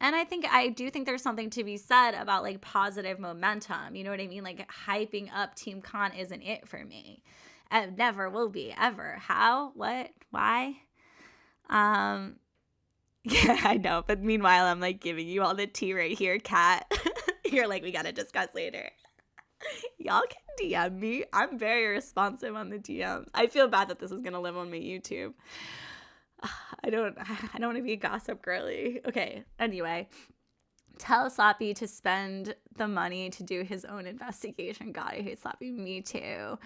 And I do think there's something to be said about like positive momentum. You know what I mean? Like, hyping up Team Con isn't it for me. It never will be, ever. How? What? Why? Yeah, I know. But meanwhile, I'm like giving you all the tea right here, Kat. You're like, we got to discuss later. Y'all can DM me. I'm very responsive on the DMs. I feel bad that this is going to live on my YouTube. I don't want to be a gossip girly. Okay, anyway. Tell Sloppy to spend the money to do his own investigation. God, I hate Sloppy. Me too.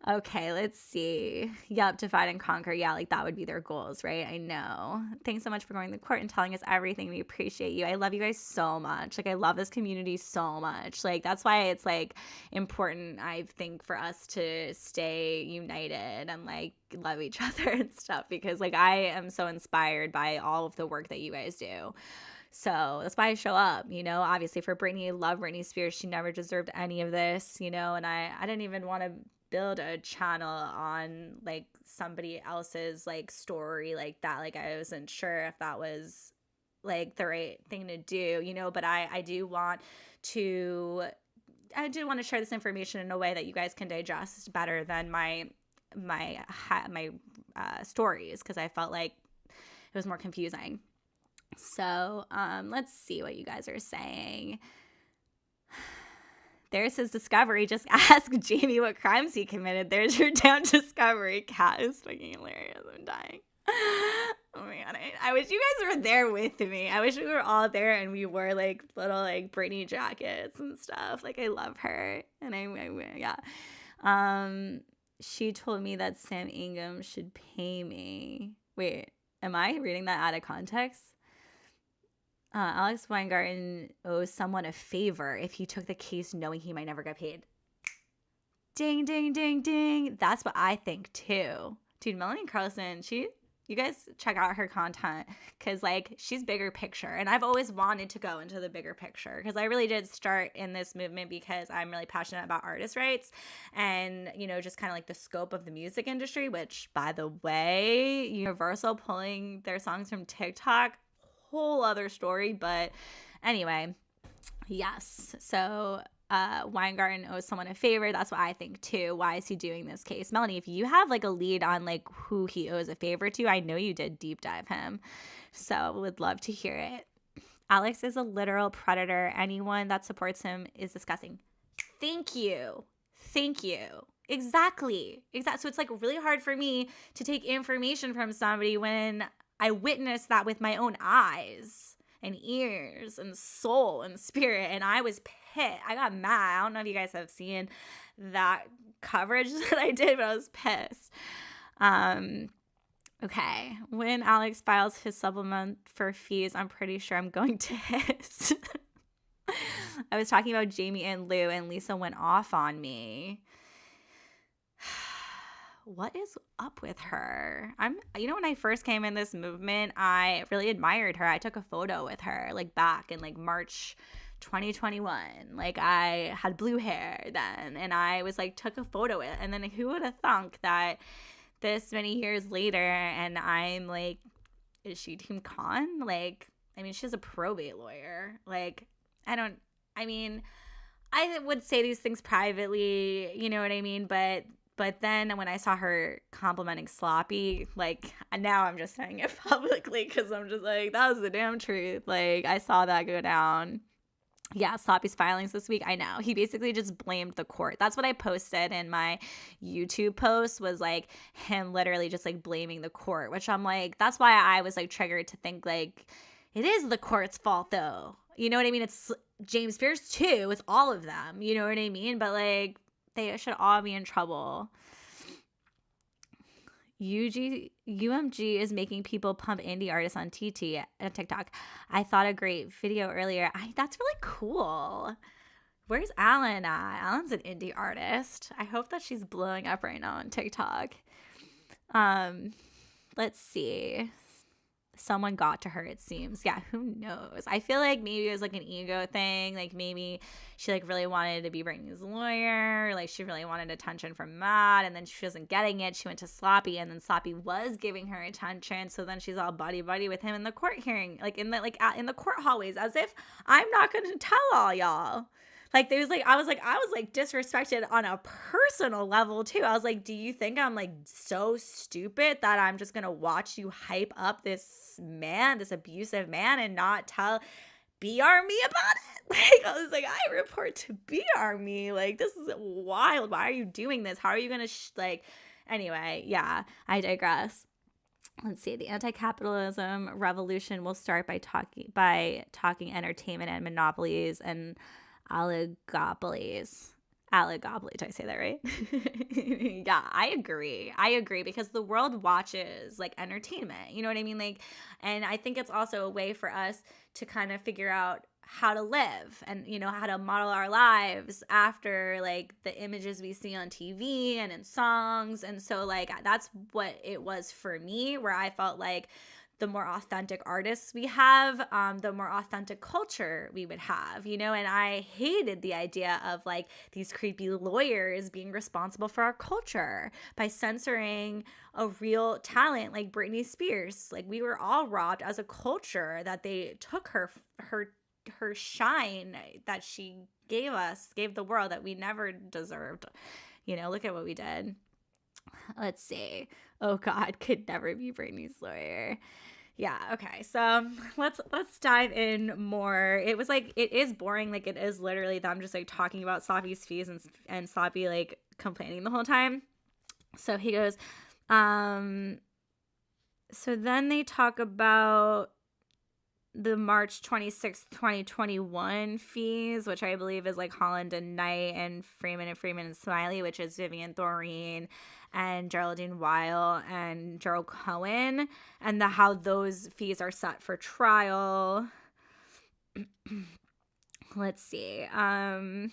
Okay, let's see. Yep, divide and conquer. Yeah, like that would be their goals, right? I know. Thanks so much for going to court and telling us everything. We appreciate you. I love you guys so much. Like, I love this community so much. Like, that's why it's like important, I think, for us to stay united and like love each other and stuff, because like I am so inspired by all of the work that you guys do. So that's why I show up, obviously for Britney. Love Britney Spears. She never deserved any of this, and I didn't even want to build a channel on like somebody else's like story like that. Like I wasn't sure if that was like the right thing to do, you know, but I do want to share this information in a way that you guys can digest better than my stories, because I felt like it was more confusing. So let's see what you guys are saying. There's his discovery. Just ask Jamie what crimes he committed. There's your damn discovery. Cat is fucking hilarious. I'm dying. Oh my god, I wish you guys were there with me. I wish we were all there and we wore like little like Britney jackets and stuff. Like I love her, and yeah. She told me that Sam Ingham should pay me. Wait, am I reading that out of context? Alex Weingarten owes someone a favor if he took the case knowing he might never get paid. Ding, ding, ding, ding. That's what I think too. Dude, Melanie Carlson, you guys check out her content, because like she's bigger picture, and I've always wanted to go into the bigger picture, because I really did start in this movement because I'm really passionate about artist rights and, you know, just kind of like the scope of the music industry, which by the way, Universal pulling their songs from TikTok, whole other story. But anyway, yes, so Weingarten owes someone a favor. That's what I think too. Why is he doing this case? Melanie, if you have like a lead on like who he owes a favor to, I know you did deep dive him, so would love to hear it. Alex is a literal predator. Anyone that supports him is disgusting. Thank you. Exactly. So it's like really hard for me to take information from somebody when I witnessed that with my own eyes and ears and soul and spirit, and I was pissed. I got mad. I don't know if you guys have seen that coverage that I did, but I was pissed. Okay. When Alex files his supplement for fees, I'm pretty sure I'm going to hiss. I was talking about Jamie and Lou, and Lisa went off on me. What is up with her? When I first came in this movement, I really admired her. I took a photo with her like back in like March 2021. Like I had blue hair then, and I was like took a photo with it. And then who would have thunk that this many years later, and I'm like, is she Team Khan? Like, I mean, she's a probate lawyer. Like, I would say these things privately, you know what I mean? But then when I saw her complimenting Sloppy, like now I'm just saying it publicly because I'm just like, that was the damn truth. Like I saw that go down. Yeah, Sloppy's filings this week. I know. He basically just blamed the court. That's what I posted in my YouTube post, was like him literally just like blaming the court, which I'm like, that's why I was like triggered to think like it is the court's fault though. You know what I mean? It's James Spears too. It's all of them. You know what I mean? But like they should all be in trouble. UMG is making people pump indie artists on TikTok. I thought a great video earlier. That's really cool. Where's Alan at? Alan's an indie artist. I hope that she's blowing up right now on TikTok. Let's see. Someone got to her, it seems. Yeah, who knows? I feel like maybe it was like an ego thing. Like maybe she like really wanted to be Britney's lawyer. Like she really wanted attention from Matt, and then she wasn't getting it. She went to Sloppy, and then Sloppy was giving her attention. So then she's all buddy with him in the court hearing, like in the court hallways, as if I'm not going to tell all y'all. Like I was disrespected on a personal level too. I was like, do you think I'm like so stupid that I'm just gonna watch you hype up this man, this abusive man, and not tell BR me about it? Like I was like, I report to BR me. Like this is wild. Why are you doing this? How are you gonna anyway? Yeah, I digress. Let's see. The anti-capitalism revolution will start by talking entertainment and monopolies and oligopolies. Oligopoly, did I say that right? Yeah, I agree because the world watches like entertainment, you know what I mean? Like, and I think it's also a way for us to kind of figure out how to live and, you know, how to model our lives after like the images we see on TV and in songs. And so like that's what it was for me, where I felt like the more authentic artists we have, the more authentic culture we would have, you know? And I hated the idea of like these creepy lawyers being responsible for our culture by censoring a real talent like Britney Spears. Like we were all robbed as a culture that they took her shine that she gave the world that we never deserved. You know, look at what we did. Let's see. Oh God, could never be Britney's lawyer. Yeah, okay. So let's dive in more. It was like it is boring. Like it is literally them just like talking about Slappy's fees and Slappy like complaining the whole time. So he goes, so then they talk about the March 26th, 2021 fees, which I believe is like Holland and Knight and Freeman and Smiley, which is Vivian Thoreen and Geraldine Weil and Gerald Cohen, and how those fees are set for trial. Let's see. And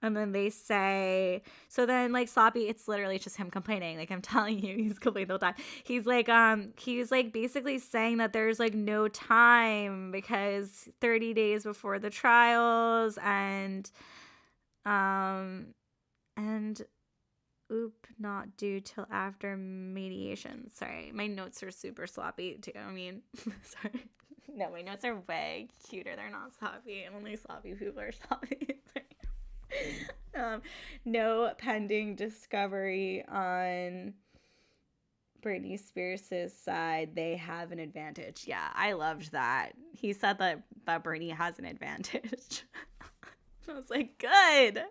then they say, so then like Sloppy, it's literally just him complaining. Like I'm telling you, he's complaining the whole time. He's like basically saying that there's like no time because 30 days before the trials and not due till after mediation. Sorry, my notes are super sloppy too. I mean, sorry. No, my notes are way cuter. They're not sloppy. Only sloppy people are sloppy. No pending discovery on Britney Spears' side. They have an advantage. Yeah, I loved that. He said that Britney has an advantage. I was like, good.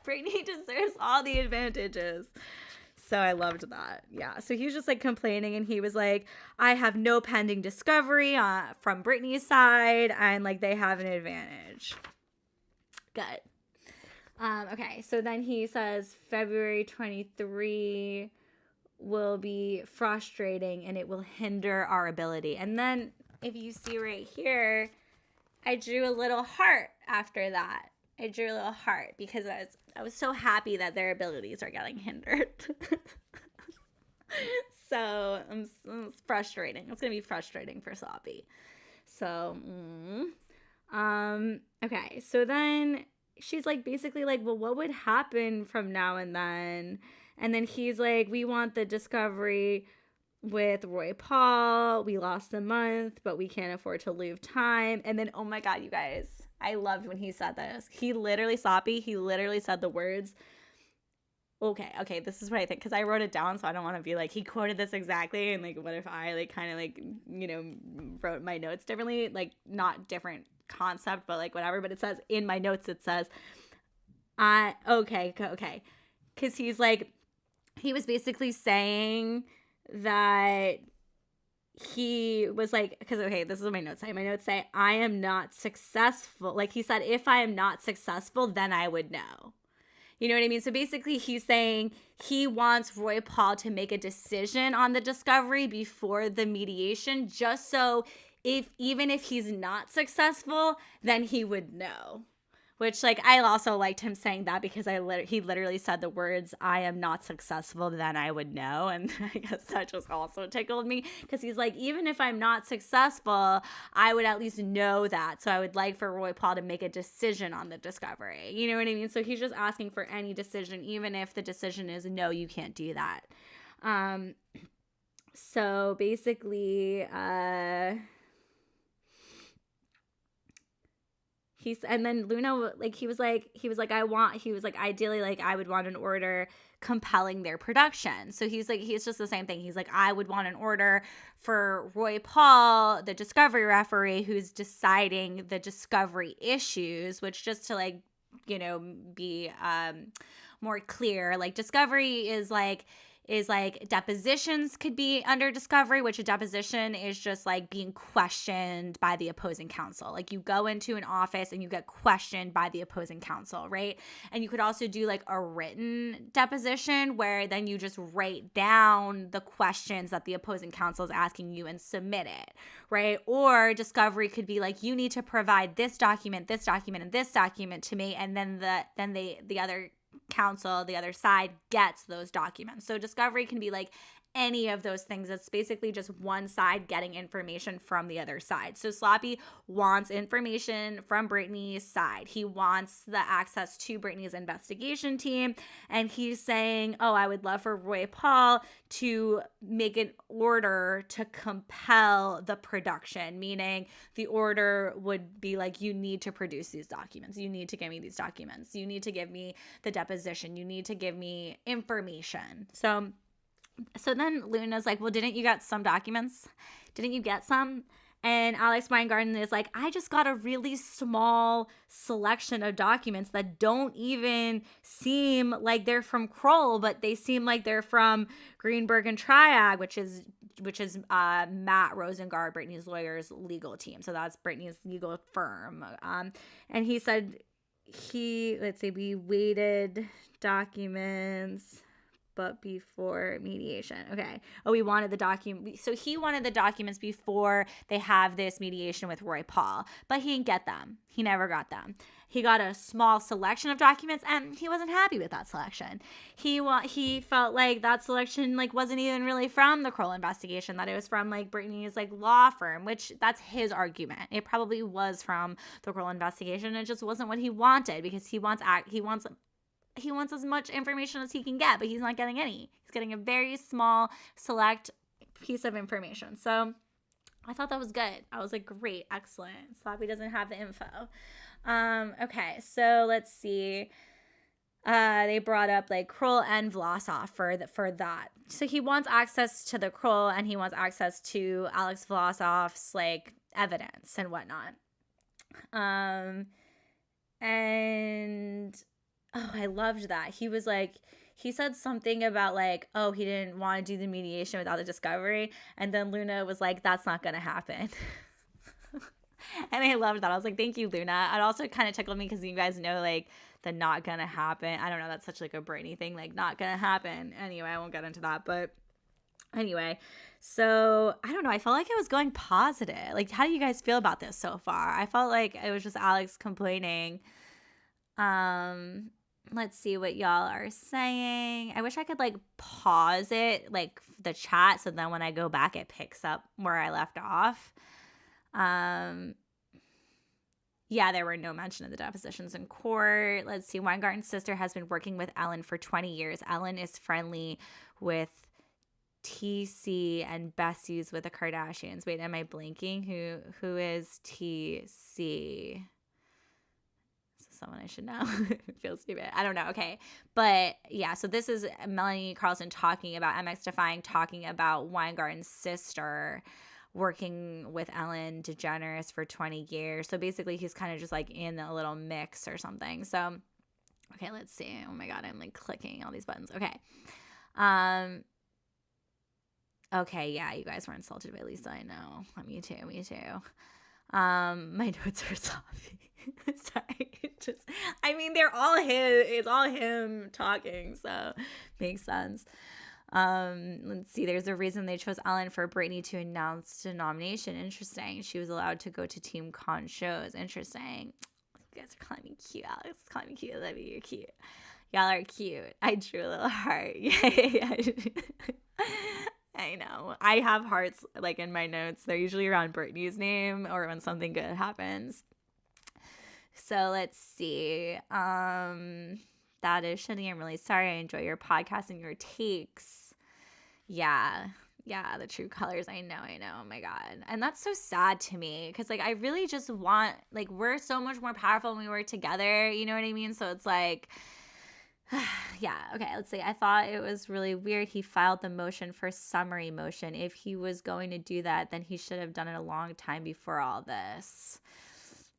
Britney deserves all the advantages. So I loved that. Yeah. So he was just like complaining and he was like, I have no pending discovery from Britney's side and like they have an advantage. Good. Okay, so then he says February 23 will be frustrating and it will hinder our ability. And then if you see right here, I drew a little heart after that. I drew a little heart because I was so happy that their abilities are getting hindered. So it's frustrating. It's going to be frustrating for Sloppy. So, okay, so then she's like basically like, well, what would happen from now and then? And then he's like, we want the discovery with Roy Paul. We lost a month, but we can't afford to lose time. And then, oh my God, you guys, I loved when he said this. He literally said the words. Okay, this is what I think, because I wrote it down, so I don't want to be like, he quoted this exactly, and like, what if I like kind of like, you know, wrote my notes differently, like not different concept, but like whatever. But it says in my notes, it says, okay, because he's like, he was basically saying that he was like, because okay, this is what my notes say. My notes say, I am not successful. Like he said, if I am not successful, then I would know. You know what I mean? So basically he's saying he wants Roy Paul to make a decision on the discovery before the mediation, just so even if he's not successful, then he would know. Which, like, I also liked him saying that because he literally said the words, I am not successful, then I would know. And I guess that just also tickled me because he's like, even if I'm not successful, I would at least know that. So I would like for Roy Paul to make a decision on the discovery. You know what I mean? So he's just asking for any decision, even if the decision is, no, you can't do that. So basically, and then Luna, like, he was like, ideally, like, I would want an order compelling their production. So he's just the same thing. He's like, I would want an order for Roy Paul, the discovery referee, who's deciding the discovery issues, which, just to like, you know, be more clear, like discovery is like depositions could be under discovery, which a deposition is just like being questioned by the opposing counsel. Like you go into an office and you get questioned by the opposing counsel, right? And you could also do like a written deposition where then you just write down the questions that the opposing counsel is asking you and submit it, right? Or discovery could be like, you need to provide this document, and this document to me, and then the other counsel, the other side, gets those documents. So discovery can be like any of those things. It's basically just one side getting information from the other side. So Sloppy wants information from Britney's side. He wants the access to Britney's investigation team. And he's saying, oh, I would love for Roy Paul to make an order to compel the production, meaning the order would be like, you need to produce these documents. You need to give me these documents. You need to give me the deposition. You need to give me information. So then Luna's like, well, didn't you get some documents? Didn't you get some? And Alex Weingarten is like, I just got a really small selection of documents that don't even seem like they're from Kroll, but they seem like they're from Greenberg and Triag, which is Matt Rosengard, Britney's lawyer's legal team. So that's Britney's legal firm. And he said we waited documents but before mediation. Okay. Oh, we wanted the document. So he wanted the documents before they have this mediation with Roy Paul, but he didn't get them. He never got them. He got a small selection of documents and he wasn't happy with that selection. He felt like that selection like wasn't even really from the Kroll investigation, that it was from like Britney's like law firm, which that's his argument. It probably was from the Kroll investigation. It just wasn't what he wanted because he wants as much information as he can get, but he's not getting any. He's getting a very small, select piece of information. So I thought that was good. I was like, great, excellent. Sloppy doesn't have the info. Okay, so let's see. They brought up like Kroll and Vlasov for that. So he wants access to the Kroll and he wants access to Alex Vlasov's like evidence and whatnot. And oh, I loved that. He said something about like, oh, he didn't want to do the mediation without the discovery. And then Luna was like, that's not going to happen. And I loved that. I was like, thank you, Luna. It also kind of tickled me because you guys know like the not going to happen. I don't know. That's such like a Britney thing, like not going to happen. Anyway, I won't get into that. But anyway, so I don't know. I felt like it was going positive. Like, how do you guys feel about this so far? I felt like it was just Alex complaining. Let's see what y'all are saying. I wish I could like pause it, like the chat, so then when I go back, it picks up where I left off. Yeah, there were no mention of the depositions in court. Let's see. Weingarten's sister has been working with Ellen for 20 years. Ellen is friendly with TC and Bessie's with the Kardashians. Wait, am I blanking? Who is TC? Someone I should know. It feels stupid. I don't know. Okay. But yeah, so this is Melanie Carlson talking about talking about Weingarten's sister working with Ellen DeGeneres for 20 years. So basically he's kind of just like in a little mix or something. So, okay, let's see. Oh my God, I'm like clicking all these buttons. Okay. Okay, yeah, you guys were insulted by Lisa. I know. Me too. My notes are sloppy. Sorry. They're all him. It's all him talking, so makes sense. Let's see. There's a reason they chose Ellen for Britney to announce the nomination. Interesting. She was allowed to go to Team Con shows. Interesting. You guys are calling me cute. Alex is calling me cute. I love you. You're cute. Y'all are cute. I drew a little heart. Yeah. I know. I have hearts like in my notes. They're usually around Britney's name or when something good happens. So let's see. That is Shani. I'm really sorry. I enjoy your podcast and your takes. Yeah, the true colors. I know. Oh my God. And that's so sad to me because like I really just want, like, we're so much more powerful when we work together. You know what I mean? So it's like, yeah. Okay. Let's see. I thought it was really weird. He filed the motion for summary motion. If he was going to do that, then he should have done it a long time before all this.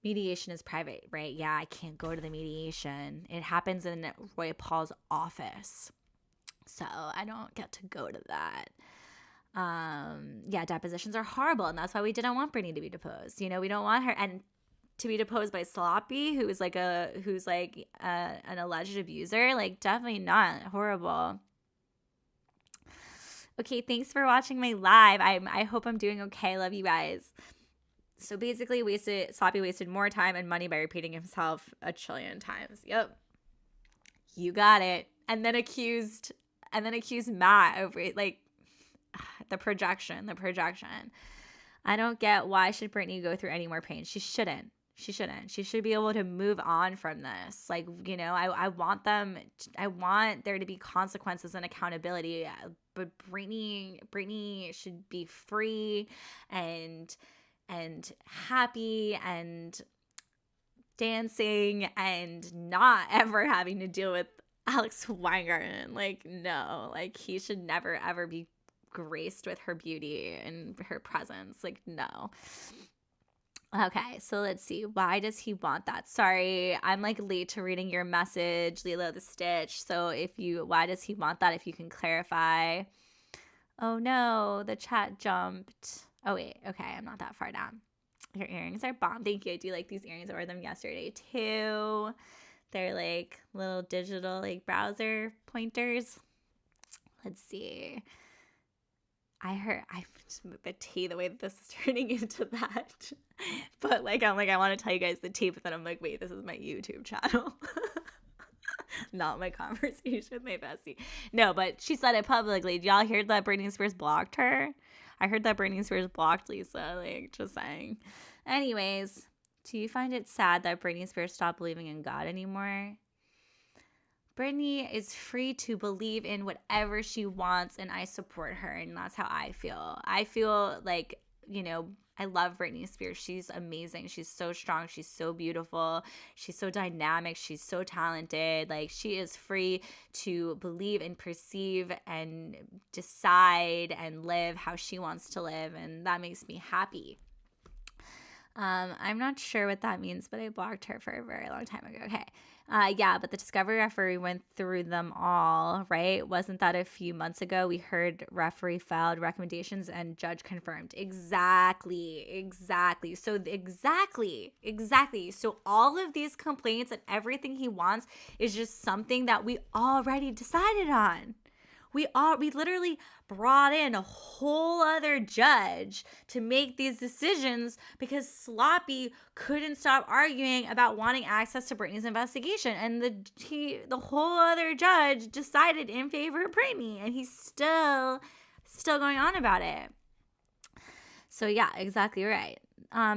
Mediation is private, right? Yeah, I can't go to the mediation. It happens in Roy Paul's office. So I don't get to go to that. Yeah, depositions are horrible. And that's why we didn't want Britney to be deposed. You know, we don't want her and to be deposed by Sloppy, who's an alleged abuser. Like, definitely not. Horrible. Okay, thanks for watching my live. I hope I'm doing okay. Love you guys. So basically Sloppy wasted more time and money by repeating himself a trillion times. Yep. You got it. And then accused Matt over it. Like, the projection. I don't get, why should Britney go through any more pain? She shouldn't. She shouldn't. She should be able to move on from this. Like, I want there to be consequences and accountability. But Britney should be free and happy and dancing and not ever having to deal with Alex Weingarten. Like, no, like, he should never ever be graced with her beauty and her presence. Like, no. Okay, so let's see. Why does he want that? Sorry, I'm like late to reading your message, Lilo the Stitch. So why does he want that? If you can clarify. Oh no, the chat jumped. Oh wait, okay, I'm not that far down. Your earrings are bomb. Thank you. I do like these earrings. I wore them yesterday too. They're like little digital like browser pointers. Let's see. I the tea, the way that this is turning into that. But like, I'm like, I want to tell you guys the tea, but then I'm like, wait, this is my YouTube channel. Not my conversation with my bestie. No, but she said it publicly. Did y'all hear that Britney Spears blocked her? I heard that Britney Spears blocked Lisa. Like, just saying. Anyways, do you find it sad that Britney Spears stopped believing in God anymore? Britney is free to believe in whatever she wants, and I support her, and that's how I feel. I feel like, I love Britney Spears. She's amazing. She's so strong. She's so beautiful. She's so dynamic. She's so talented. Like, she is free to believe and perceive and decide and live how she wants to live, and that makes me happy. I'm not sure what that means, but I blocked her for a very long time ago. Okay. Yeah, but the Discovery referee went through them all, right? Wasn't that a few months ago? We heard referee filed recommendations and judge confirmed. Exactly. So exactly. So all of these complaints and everything he wants is just something that we already decided on. We literally brought in a whole other judge to make these decisions because Sloppy couldn't stop arguing about wanting access to Britney's investigation, and the whole other judge decided in favor of Britney, and he's still going on about it. So yeah, exactly right.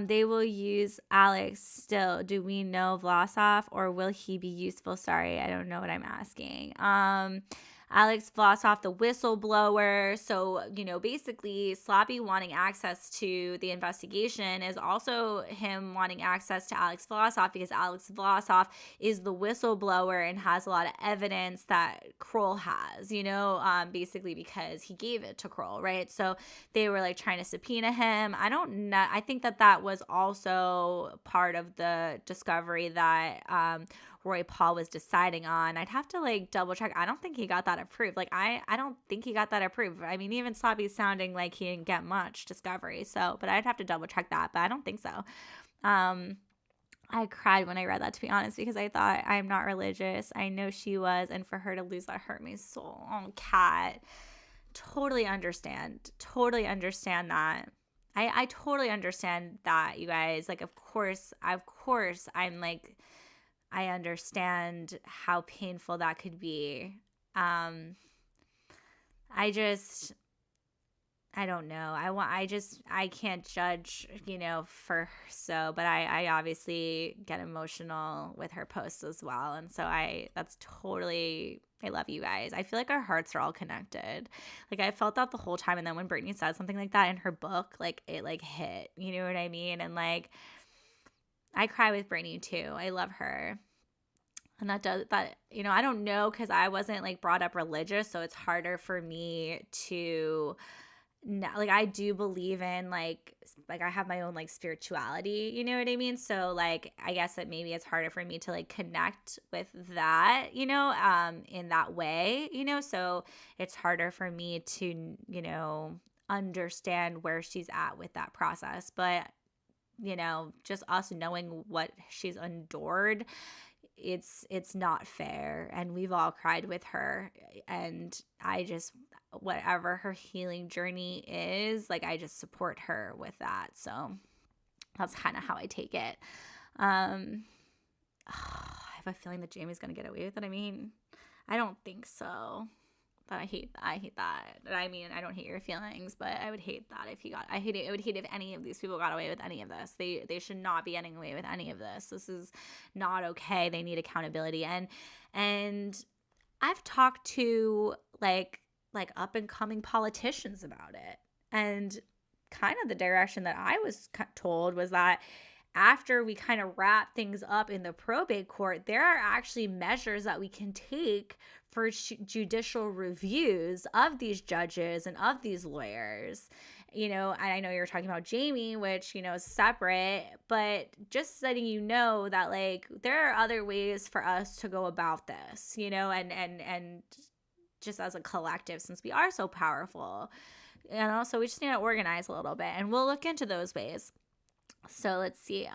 They will use Alex still. Do we know Vlasov, or will he be useful? Sorry, I don't know what I'm asking. Alex Vlasov, the whistleblower. So, basically Sloppy wanting access to the investigation is also him wanting access to Alex Vlasov, because Alex Vlasov is the whistleblower and has a lot of evidence that Kroll has, basically because he gave it to Kroll, right? So they were like trying to subpoena him. I don't know. I think that was also part of the discovery that Roy Paul was deciding on. I'd have to like double check. I don't think he got that approved. Like, I don't think he got that approved. I mean, even Sloppy's sounding like he didn't get much discovery. So, but I'd have to double check that, but I don't think so. I cried when I read that, to be honest, because I thought, I'm not religious. I know she was, and for her to lose that hurt my soul. Oh, Kat. Totally understand that. I totally understand that, you guys. Like, of course, I'm like, I understand how painful that could be. I don't know. I can't judge, but I obviously get emotional with her posts as well. And so I love you guys. I feel like our hearts are all connected. Like, I felt that the whole time. And then when Britney said something like that in her book, like, it like hit, you know what I mean? And like, I cry with Britney too. I love her. And I don't know, because I wasn't like brought up religious, so it's harder for me to, like, I do believe in like I have my own like spirituality, you know what I mean? So like, I guess that maybe it's harder for me to like connect with that, in that way, so it's harder for me to, understand where she's at with that process. But, just us knowing what she's endured, it's not fair, and we've all cried with her, and I just, whatever her healing journey is, like, I just support her with that. So that's kind of how I take it. I have a feeling that Jamie's gonna get away with it. I mean, I don't think so. But I hate that. I mean, I don't hate your feelings, but I would hate that if you got. I would hate if any of these people got away with any of this. They should not be getting away with any of this. This is not okay. They need accountability. And I've talked to like up and coming politicians about it, and kind of the direction that I was told was that after we kind of wrap things up in the probate court, there are actually measures that we can take for judicial reviews of these judges and of these lawyers. And I know you're talking about Jamie, which, is separate, but just letting you know that like there are other ways for us to go about this, and just as a collective, since we are so powerful. And also we just need to organize a little bit, and we'll look into those ways. So let's see.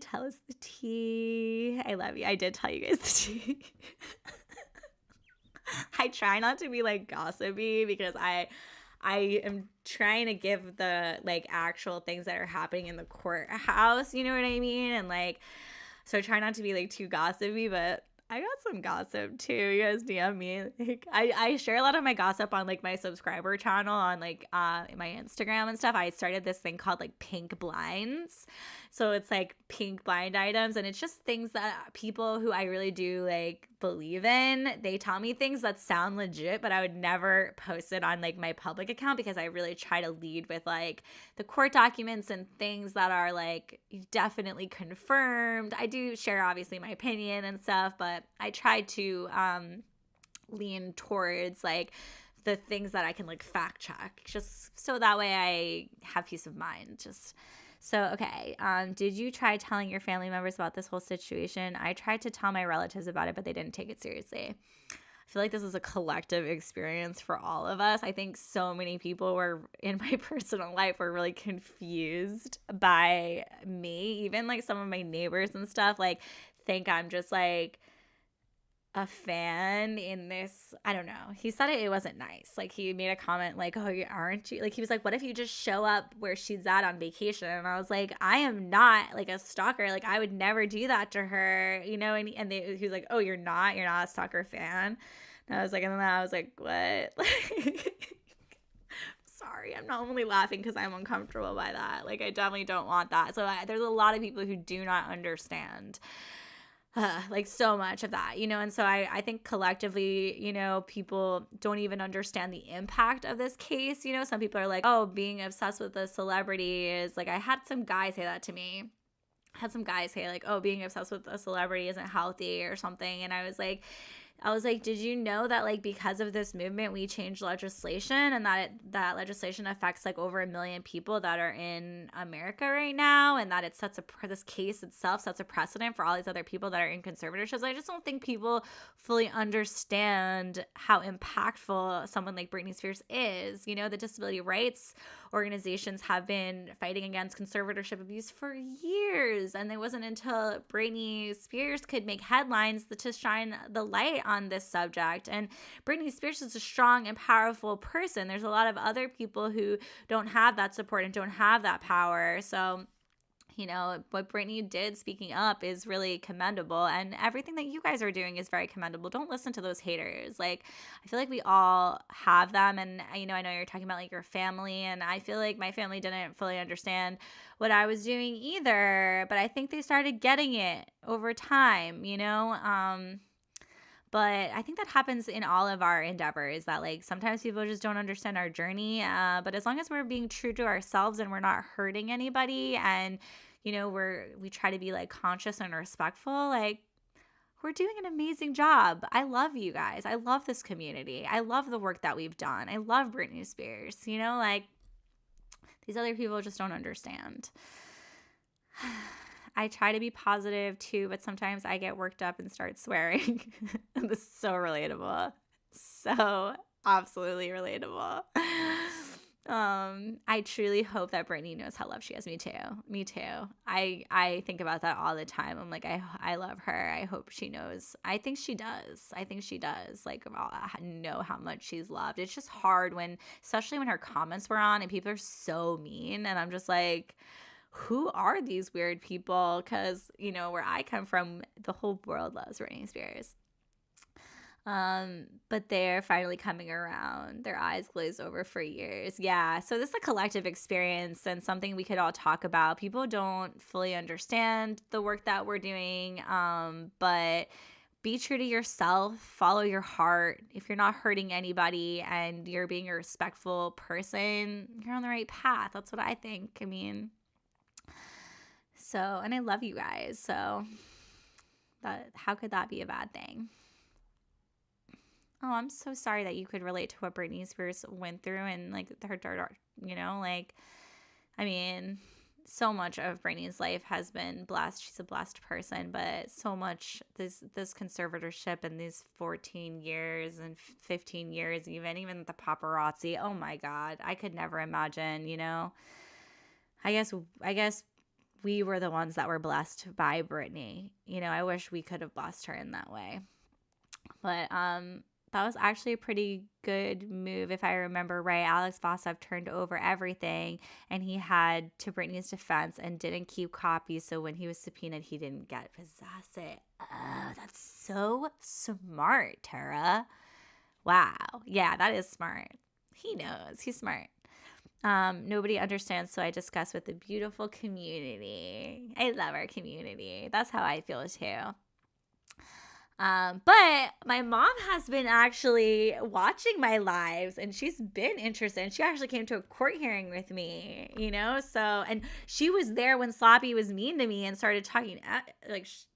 Tell us the tea. I love you. I did tell you guys the tea. I try not to be like gossipy because I am trying to give the like actual things that are happening in the courthouse, you know what I mean? And like, so I try not to be like too gossipy, but I got some gossip too. You guys DM me. Like, I share a lot of my gossip on like my subscriber channel on like my Instagram and stuff. I started this thing called like pink blinds. So it's like pink blind items, and it's just things that people who I really do like believe in, they tell me things that sound legit, but I would never post it on like my public account because I really try to lead with like the court documents and things that are like definitely confirmed. I do share obviously my opinion and stuff, but I try to lean towards like the things that I can like fact check, just so that way I have peace of mind. So, okay, did you try telling your family members about this whole situation? I tried to tell my relatives about it, but they didn't take it seriously. I feel like this is a collective experience for all of us. I think so many people were in my personal life were really confused by me. Even like some of my neighbors and stuff like think I'm just like a fan in this. I don't know. He said it wasn't nice. Like he made a comment like, "Oh, aren't you?" Like he was like, "What if you just show up where she's at on vacation?" And I was like, "I am not like a stalker. Like I would never do that to her, you know." And he was like, "Oh, you're not a stalker fan." And I was like, and then I was like, "What?" Sorry, I'm not only laughing because I'm uncomfortable by that. Like I definitely don't want that. So there's a lot of people who do not understand. Like so much of that, and so I think collectively, people don't even understand the impact of this case. Some people are like, oh, being obsessed with a celebrity is like, I had some guys say that to me. I had some guys say like, oh, being obsessed with a celebrity isn't healthy or something. And I was like, did you know that like because of this movement we changed legislation, and that legislation affects like over 1 million people that are in America right now, and that it this case itself sets a precedent for all these other people that are in conservatorships? I just don't think people fully understand how impactful someone like Britney Spears is. The disability rights organizations have been fighting against conservatorship abuse for years, and it wasn't until Britney Spears could make headlines to shine the light on this subject. And Britney Spears is a strong and powerful person. There's a lot of other people who don't have that support and don't have that power. So what Britney did speaking up is really commendable, and everything that you guys are doing is very commendable. Don't listen to those haters. Like, I feel like we all have them, and I know you're talking about like your family, and I feel like my family didn't fully understand what I was doing either, but I think they started getting it over time, but I think that happens in all of our endeavors, that like sometimes people just don't understand our journey. But as long as we're being true to ourselves and we're not hurting anybody, and we try to be like conscious and respectful, like we're doing an amazing job. I love you guys. I love this community. I love the work that we've done. I love Britney Spears. Like these other people just don't understand. I try to be positive too, but sometimes I get worked up and start swearing. This is so relatable. So absolutely relatable. I truly hope that Britney knows how loved she has. Me too. I think about that all the time. I'm like, I love her. I hope she knows. I think she does. Like, I know how much she's loved. It's just hard especially when her comments were on and people are so mean. And I'm just like, who are these weird people? Because, where I come from, the whole world loves Britney Spears. But they're finally coming around. Their eyes glazed over for years. Yeah, so this is a collective experience and something we could all talk about. People don't fully understand the work that we're doing, but be true to yourself, follow your heart. If you're not hurting anybody and you're being a respectful person, you're on the right path. That's what I think. I mean, and I love you guys. So how could that be a bad thing? Oh, I'm so sorry that you could relate to what Britney Spears went through and like her daughter, I mean, so much of Britney's life has been blessed. She's a blessed person, but so much this conservatorship and these 14 years and 15 years, even the paparazzi. Oh my God, I could never imagine. I guess we were the ones that were blessed by Britney. I wish we could have blessed her in that way, but that was actually a pretty good move, if I remember right. Alex Vosov turned over everything, and he had, to Britney's defense, and didn't keep copies, so when he was subpoenaed, he didn't get possess it. Oh, that's so smart, Tara. Wow. Yeah, that is smart. He knows. He's smart. Nobody understands, so I discuss with the beautiful community. I love our community. That's how I feel, too. But my mom has been actually watching my lives, and she's been interested. And she actually came to a court hearing with me, and she was there when Sloppy was mean to me and started talking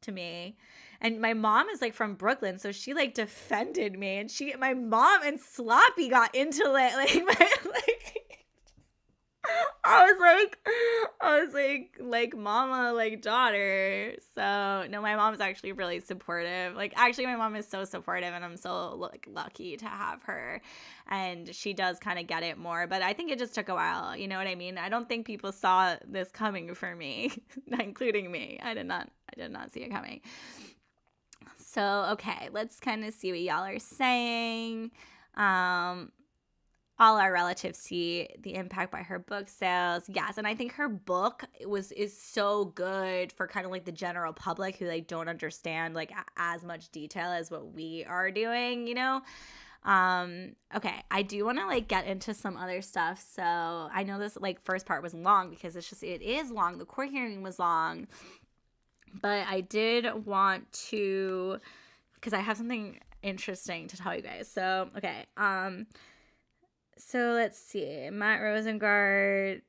to me. And my mom is from Brooklyn, so she defended me, and my mom and Sloppy got into it. I was like mama, daughter. So no, my mom's actually really supportive. Actually, my mom is so supportive, and I'm so lucky to have her. And she does kind of get it more, but I think it just took a while. You know what I mean? I don't think people saw this coming for me, including me. I did not see it coming. So okay, let's kind of see what y'all are saying. All our relatives see the impact by her book sales. Yes, and I think her book is so good for kind of the general public who don't understand as much detail as what we are doing, Okay, I do want to get into some other stuff. So I know this first part was long because it is long. The court hearing was long, but I did want to, because I have something interesting to tell you guys. So okay, so let's see. Matt Rosengard.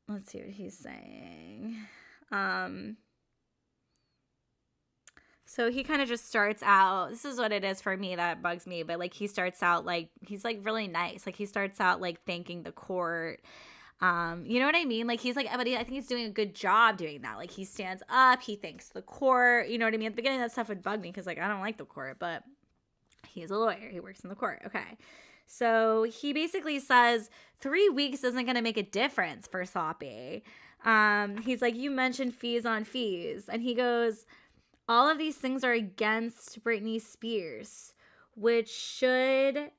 Let's see what he's saying. So he kind of just starts out. This is what it is for me that bugs me. But he starts out he's really nice. He starts out thanking the court. You know what I mean? But I think he's doing a good job doing that. He stands up. He thanks the court. You know what I mean? At the beginning, that stuff would bug me because I don't like the court. But he's a lawyer. He works in the court. Okay. So he basically says 3 weeks isn't going to make a difference for Sloppy. He's you mentioned fees on fees. And he goes, all of these things are against Britney Spears, which should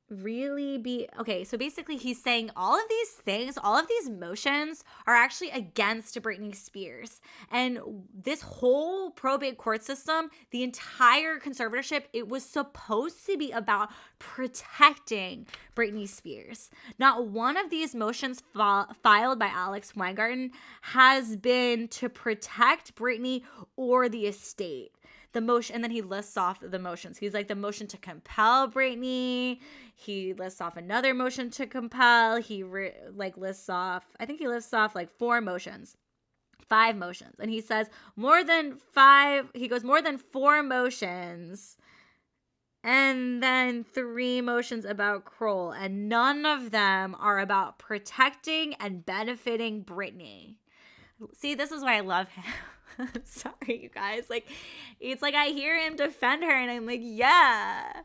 really be okay. So basically he's saying all of these things, all of these motions are actually against Britney Spears. And this whole probate court system, the entire conservatorship, it was supposed to be about protecting Britney Spears. Not one of these motions filed by Alex Weingarten has been to protect Britney or the estate. The motion, and then he lists off the motions. He's the motion to compel Britney. He lists off another motion to compel. He lists off 4 motions, 5 motions. And he says more than 5, he goes more than 4 motions. And then 3 motions about Kroll. And none of them are about protecting and benefiting Britney. See, this is why I love him. Sorry, you guys. It's I hear him defend her, and I'm yeah.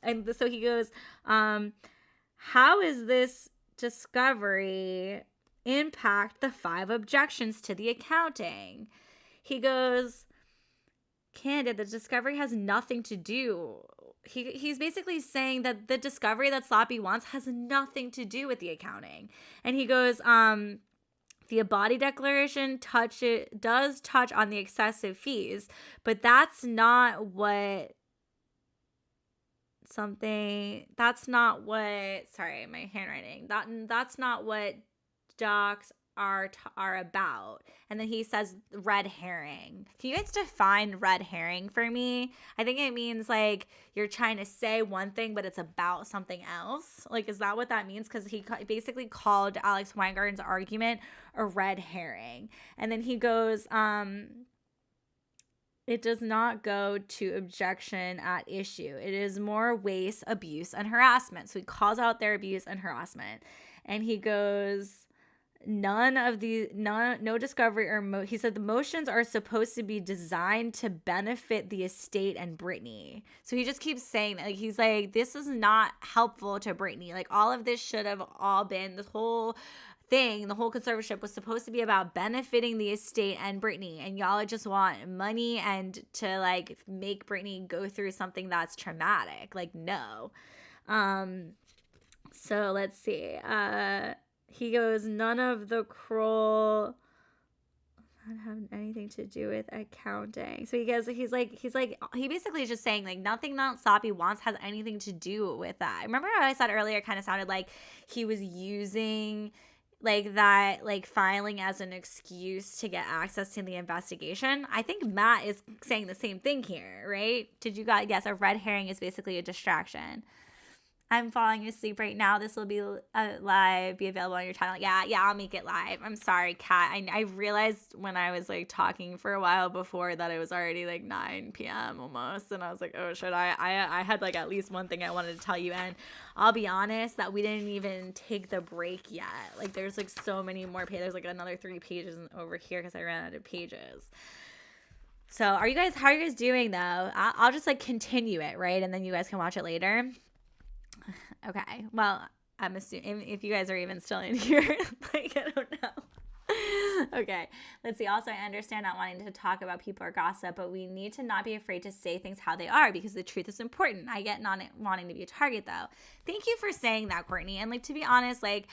And so he goes, how is this discovery impact the 5 objections to the accounting? He goes, Candid, the discovery has nothing to do. He's basically saying that the discovery that Sloppy wants has nothing to do with the accounting. And he goes, The body declaration does touch on the excessive fees, but that's not what sorry, my handwriting. That's not what docs are about. And then he says red herring. Can you guys define red herring for me? I think it means like you're trying to say one thing, but it's about something else. Like, is that what that means? Because he basically called Alex Weingarten's argument a red herring. And then he goes, it does not go to objection at issue. It is more waste, abuse, and harassment. So he calls out their abuse and harassment. And he goes, no discovery or he said the motions are supposed to be designed to benefit the estate and Britney. So he just keeps saying that. Like, he's like, this is not helpful to Britney. Like, all of this should have all been, this whole thing, the whole conservatorship was supposed to be about benefiting the estate and Britney, and y'all just want money and to like make Britney go through something that's traumatic. Like, no. So let's see. He goes, none of the Kroll have anything to do with accounting. So he basically is just saying like nothing that Sapi wants has anything to do with that. Remember how I said earlier, it kind of sounded like he was using like that, like filing as an excuse to get access to the investigation. I think Matt is saying the same thing here, right? Did you guys guess? A red herring is basically a distraction. I'm falling asleep right now. This will be live, be available on your channel. Yeah, I'll make it live. I'm sorry, Kat. I realized when I was like talking for a while before that it was already like 9 p.m. almost. And I was like, oh, should I had like at least one thing I wanted to tell you. And I'll be honest that we didn't even take the break yet. Like there's like so many more pages. There's like another 3 pages over here because I ran out of pages. So how are you guys doing though? I'll just like continue it, right? And then you guys can watch it later. Okay, well, I'm assuming if you guys are even still in here, like, I don't know. Okay, let's see. Also, I understand not wanting to talk about people or gossip, but we need to not be afraid to say things how they are because the truth is important. I get not wanting to be a target, though. Thank you for saying that, Courtney. And, like, to be honest, like,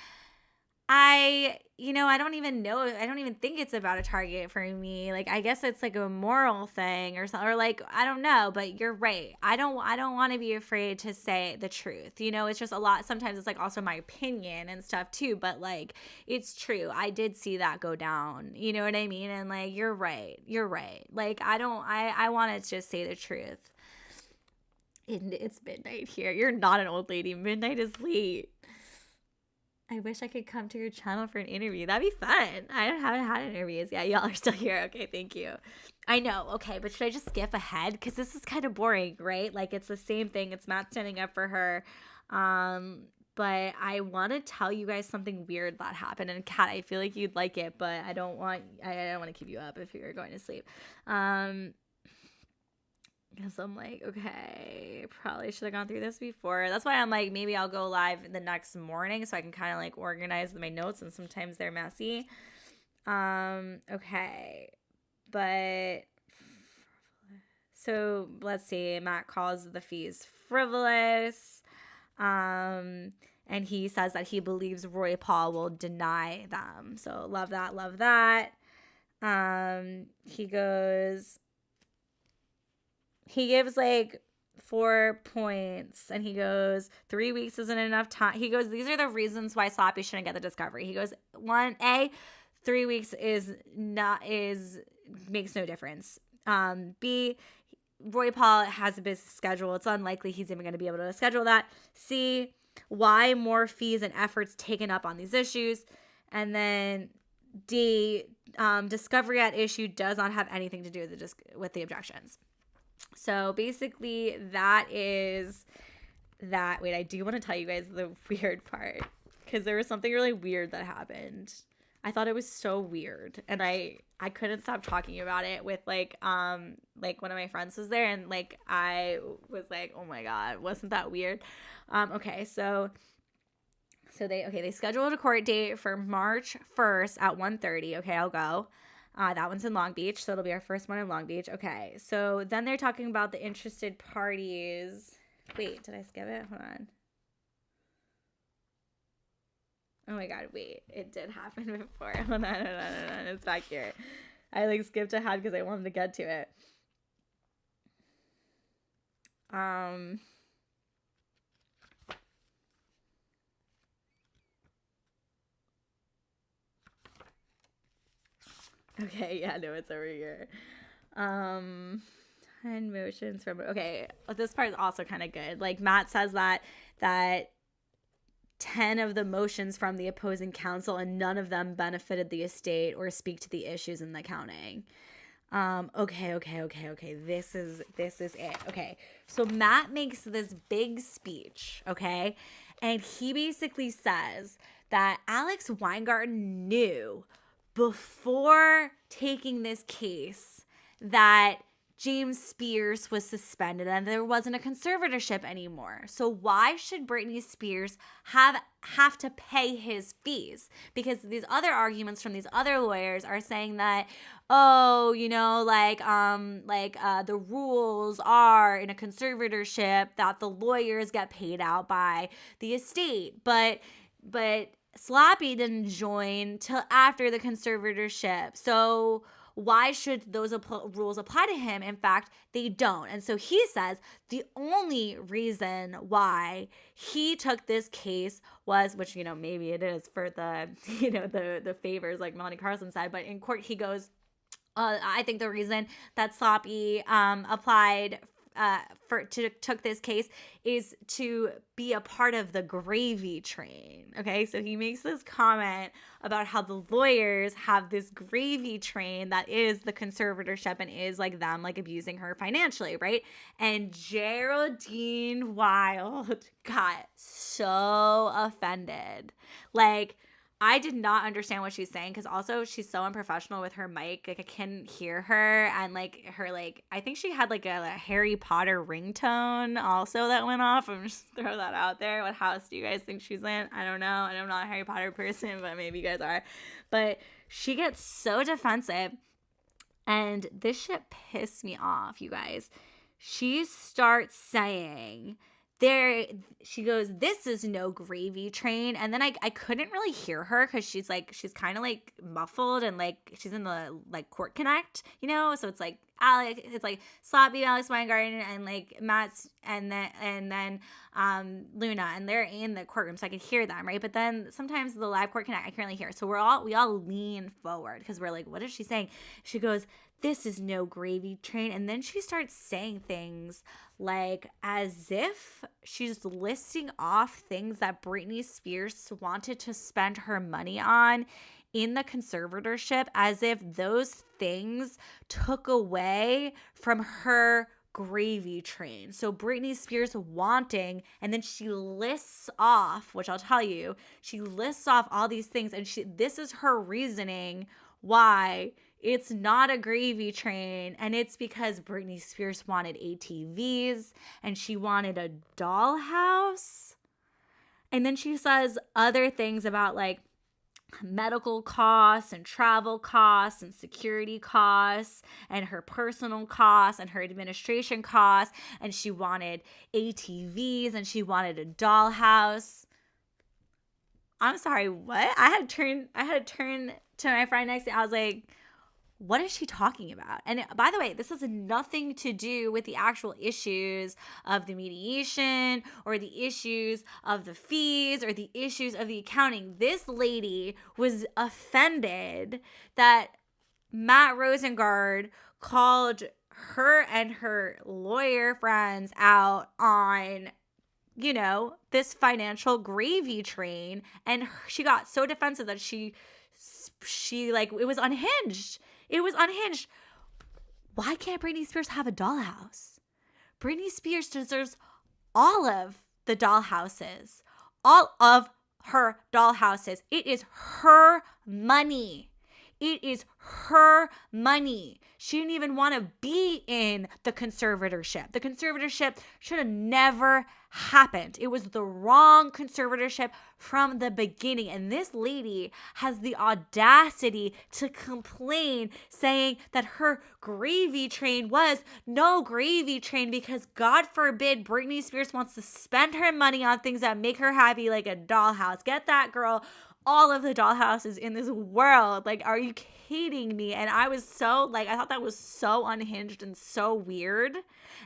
I don't even know. I don't even think it's about a target for me. Like, I guess it's like a moral thing or something, or like, I don't know, but you're right. I don't want to be afraid to say the truth. It's just a lot. Sometimes it's like also my opinion and stuff too, but like, it's true. I did see that go down. You know what I mean? And like, you're right. Like, I want to just say the truth. It's midnight here. You're not an old lady. Midnight is late. I wish I could come to your channel for an interview. That'd be fun. I haven't had interviews yet. Y'all are still here. Okay, thank you. I know. Okay, but should I just skip ahead? Because this is kind of boring, right? Like, it's the same thing. It's Matt standing up for her. But I want to tell you guys something weird that happened. And Kat, I feel like you'd like it, but I don't want to keep you up if you're going to sleep. Because I'm like, okay, probably should have gone through this before. That's why I'm like, maybe I'll go live the next morning so I can kind of like organize my notes, and sometimes they're messy. Okay. But so let's see. Matt calls the fees frivolous. And he says that he believes Roy Paul will deny them. So love that. He gives like 4 points and he goes, 3 weeks isn't enough time. He goes, these are the reasons why Sloppy shouldn't get the discovery. He goes, 1A, 3 weeks makes no difference. B, Roy Paul has a business schedule. It's unlikely he's even going to be able to schedule that. C, why more fees and efforts taken up on these issues? And then D, discovery at issue does not have anything to do with the objections. So basically that is that. Wait, I do want to tell you guys the weird part because there was something really weird that happened. I thought it was so weird and I couldn't stop talking about it with like one of my friends was there and like I was like, oh my God, wasn't that weird? Okay, so they scheduled a court date for March 1st at 1:30. Okay, I'll go. That one's in Long Beach, so it'll be our first one in Long Beach. Okay, so then they're talking about the interested parties. Wait, did I skip it? Hold on. Oh my God, wait. It did happen before. Hold on. It's back here. I like skipped ahead because I wanted to get to it. Okay, yeah, no, it's over here. 10 motions from, okay, this part is also kind of good. Like Matt says that 10 of the motions from the opposing counsel and none of them benefited the estate or speak to the issues in the accounting. Okay. This is it. Okay. So Matt makes this big speech, okay? And he basically says that Alex Weingarten knew before taking this case that James Spears was suspended and there wasn't a conservatorship anymore. So why should Britney Spears have to pay his fees? Because these other arguments from these other lawyers are saying that, oh, you know, the rules are in a conservatorship that the lawyers get paid out by the estate. But Sloppy didn't join till after the conservatorship. So why should those rules apply to him? In fact, they don't. And so he says the only reason why he took this case was, which, you know, maybe it is for the, you know, the favors like Melanie Carlson said, but in court he goes, I think the reason that Sloppy applied took this case is to be a part of the gravy train. Okay, so he makes this comment about how the lawyers have this gravy train that is the conservatorship and is like them like abusing her financially, right? And Geraldine Wild got so offended. Like, I did not understand what she's saying because also she's so unprofessional with her mic. Like I couldn't hear her, and like her, like I think she had like a Harry Potter ringtone also that went off. I'm just throw that out there. What house do you guys think she's in? I don't know. I'm not a Harry Potter person, but maybe you guys are. But she gets so defensive, and this shit pissed me off, you guys. She starts saying she goes, this is no gravy train. And then I couldn't really hear her because she's kind of like muffled and like she's in the like court connect, you know? So it's like Sloppy, Alex Weingarten, and like Matt's and then Luna, and they're in the courtroom, so I could hear them, right? But then sometimes the live court connect I can't really hear. So we all lean forward because we're like, what is she saying? She goes, this is no gravy train. And then she starts saying things like as if she's listing off things that Britney Spears wanted to spend her money on in the conservatorship, as if those things took away from her gravy train. So Britney Spears wanting, and then she lists off, which I'll tell you, she lists off all these things, and this is her reasoning why it's not a gravy train, and it's because Britney Spears wanted ATVs and she wanted a dollhouse. And then she says other things about like medical costs and travel costs and security costs and her personal costs and her administration costs, and she wanted ATVs and she wanted a dollhouse. I'm sorry, what? I had to turn to my friend next to me. I was like, what is she talking about? And by the way, this has nothing to do with the actual issues of the mediation or the issues of the fees or the issues of the accounting. This lady was offended that Matt Rosengard called her and her lawyer friends out on, you know, this financial gravy train. And she got so defensive that she like, it was unhinged. It was unhinged. Why can't Britney Spears have a dollhouse? Britney Spears deserves all of the dollhouses. All of her dollhouses. It is her money. It is her money. She didn't even want to be in the conservatorship. The conservatorship should have never happened. It was the wrong conservatorship from the beginning. And this lady has the audacity to complain, saying that her gravy train was no gravy train because God forbid Britney Spears wants to spend her money on things that make her happy, like a dollhouse. Get that girl all of the dollhouses in this world. Like, are you kidding me? And I was so, like, I thought that was so unhinged and so weird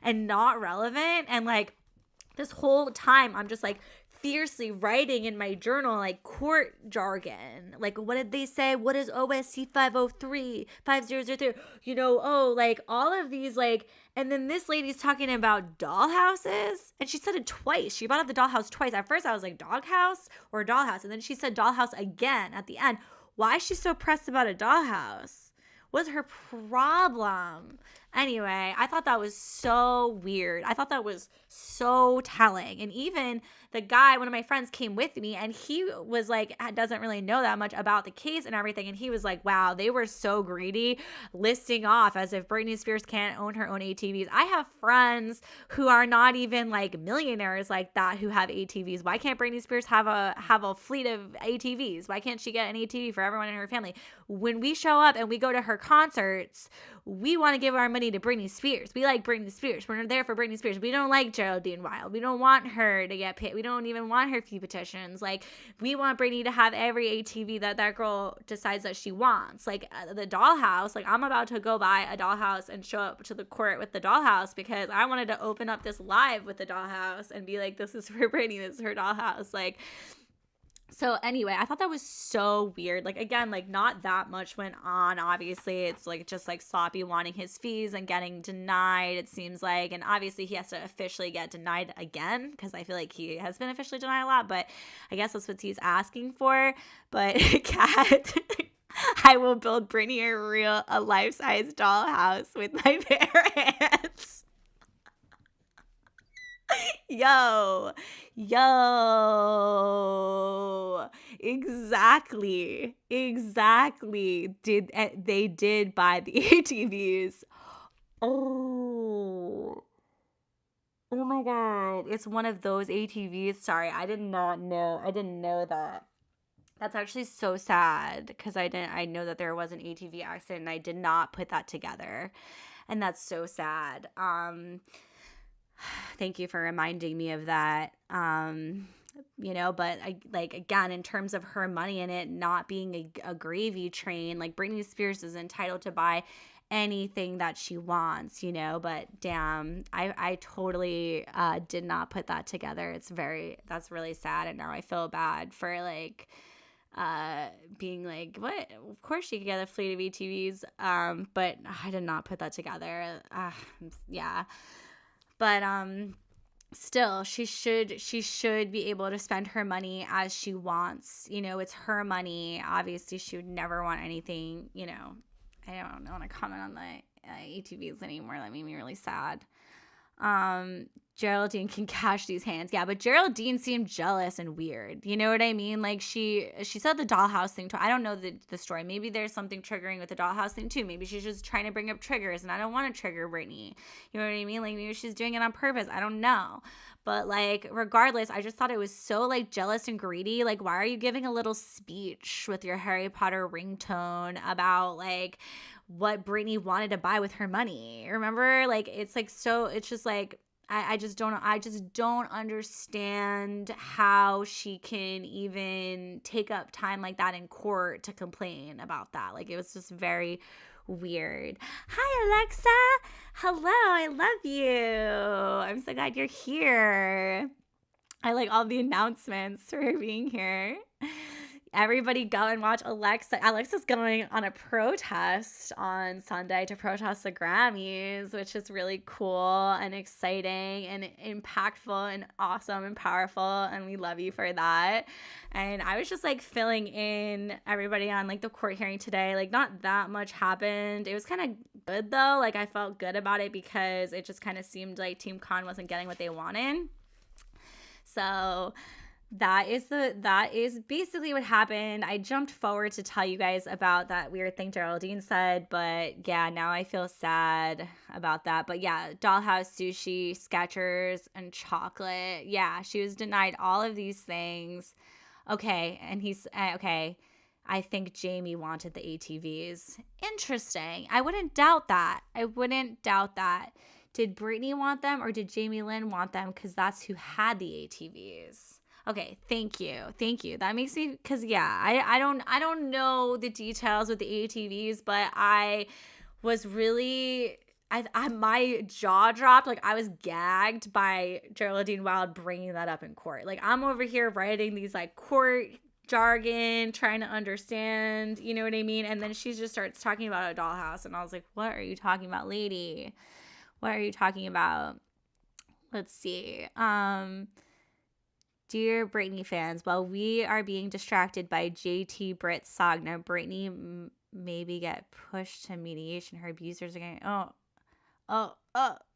and not relevant. And like, this whole time, I'm just like fiercely writing in my journal, like court jargon. Like, what did they say? What is OSC 503, 5003? You know, oh, like all of these, like, and then this lady's talking about dollhouses, and she said it twice. She brought up the dollhouse twice. At first, I was like, doghouse or dollhouse? And then she said dollhouse again at the end. Why is she so pressed about a dollhouse? What's her problem? Anyway, I thought that was so weird. I thought that was so telling. And even the guy, one of my friends, came with me, and he was like, doesn't really know that much about the case and everything. And he was like, wow, they were so greedy, listing off as if Britney Spears can't own her own ATVs. I have friends who are not even like millionaires like that who have ATVs. Why can't Britney Spears have a fleet of ATVs? Why can't she get an ATV for everyone in her family? When we show up and we go to her concerts, we want to give our money to Britney Spears. We like Britney Spears. We're there for Britney Spears. We don't like Geraldine Wild. We don't want her to get paid. We don't even want her fee petitions. Like, we want Britney to have every ATV that girl decides that she wants. Like, the dollhouse, like, I'm about to go buy a dollhouse and show up to the court with the dollhouse because I wanted to open up this live with the dollhouse and be like, this is for Britney. This is her dollhouse. Like, so anyway, I thought that was so weird. Like, again, like, not that much went on. Obviously, it's like just like Sloppy wanting his fees and getting denied, it seems like. And obviously he has to officially get denied again because I feel like he has been officially denied a lot, but I guess that's what he's asking for. But Kat, I will build Britney a life-size dollhouse with my bare hands. Yo, exactly. They did buy the ATVs. Oh, oh my God. It's one of those ATVs. Sorry, I didn't know that. That's actually so sad because I know that there was an ATV accident and I did not put that together. And that's so sad. Thank you for reminding me of that. But again, in terms of her money and it not being a gravy train, like Britney Spears is entitled to buy anything that she wants, but damn, I totally did not put that together. That's really sad. And now I feel bad for like, being like, what? Of course she could get a fleet of ATVs. But I did not put that together. Yeah. But still, she should be able to spend her money as she wants. It's her money. Obviously, she would never want anything. I don't want to comment on the ATVs anymore. That made me really sad. Geraldine can cash these hands. Yeah, but Geraldine seemed jealous and weird. You know what I mean? Like she said the dollhouse thing too. I don't know the story. Maybe there's something triggering with the dollhouse thing too. Maybe she's just trying to bring up triggers and I don't want to trigger Britney. You know what I mean? Like maybe she's doing it on purpose. I don't know. But like regardless, I just thought it was so like jealous and greedy. Like why are you giving a little speech with your Harry Potter ringtone about like what Britney wanted to buy with her money? Remember? Like it's like so it's just like I just don't understand how she can even take up time like that in court to complain about that. Like it was just very weird. Hi, Alexa. Hello. I love you. I'm so glad you're here. I like all the announcements for being here. Everybody go and watch Alexa. Alexa's going on a protest on Sunday to protest the Grammys, which is really cool and exciting and impactful and awesome and powerful. And we love you for that. And I was just like filling in everybody on like the court hearing today. Like not that much happened. It was kind of good though. Like I felt good about it because it just kind of seemed like Team Con wasn't getting what they wanted. So that is basically what happened. I jumped forward to tell you guys about that weird thing Geraldine said, but yeah, now I feel sad about that. But yeah, dollhouse, sushi, Skechers, and chocolate. Yeah, she was denied all of these things. Okay, and he's okay. I think Jamie wanted the ATVs. Interesting. I wouldn't doubt that. Did Britney want them or did Jamie Lynn want them? Because that's who had the ATVs. Okay, thank you. Thank you. That makes me, cuz yeah, I don't know the details with the ATVs, but I was really my jaw dropped, like I was gagged by Geraldine Wild bringing that up in court. Like I'm over here writing these like court jargon, trying to understand, you know what I mean? And then she just starts talking about a dollhouse and I was like, "What are you talking about, lady? What are you talking about?" Let's see. Dear Britney fans, while we are being distracted by JT Britt Sagna, Britney maybe get pushed to mediation. Her abusers are going, oh, oh,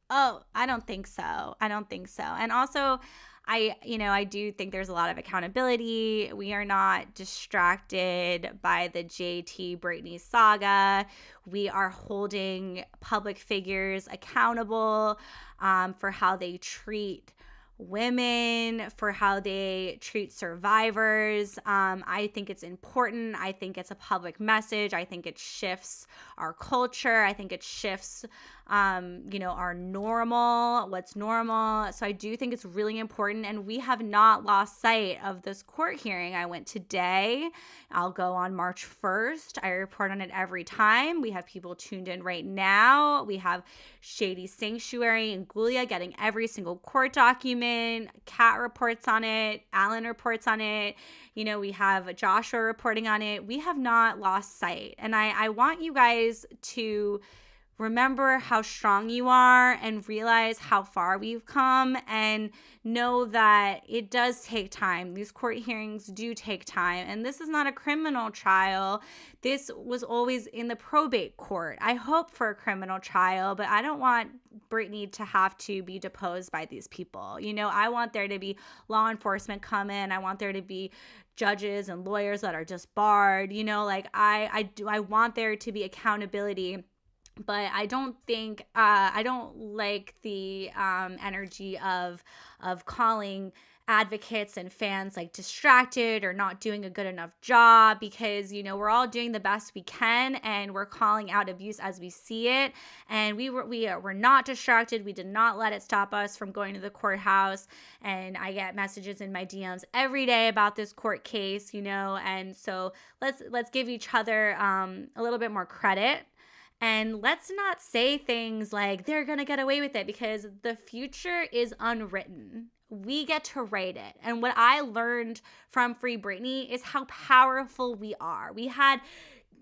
oh. I don't think so. I don't think so. And also, I do think there's a lot of accountability. We are not distracted by the JT Britney saga. We are holding public figures accountable for how they treat women, for how they treat survivors. I think it's important. I think it's a public message. I think it shifts our culture. I think it shifts, our normal, what's normal. So I do think it's really important. And we have not lost sight of this court hearing. I went today. I'll go on March 1st. I report on it every time. We have people tuned in right now. We have Shady Sanctuary and Gulia getting every single court document. Kat reports on it. Alan reports on it. We have Joshua reporting on it. We have not lost sight. And I want you guys to remember how strong you are and realize how far we've come and know that it does take time. These court hearings do take time. And this is not a criminal trial. This was always in the probate court. I hope for a criminal trial, but I don't want Britney to have to be deposed by these people. I want there to be law enforcement come in. I want there to be judges and lawyers that are just barred. I want there to be accountability. But I don't think I don't like the energy of calling advocates and fans like distracted or not doing a good enough job, because we're all doing the best we can and we're calling out abuse as we see it. And we're not distracted. We did not let it stop us from going to the courthouse. And I get messages in my DMs every day about this court case, and so let's give each other a little bit more credit. And let's not say things like they're going to get away with it, because the future is unwritten. We get to write it. And what I learned from Free Britney is how powerful we are. We had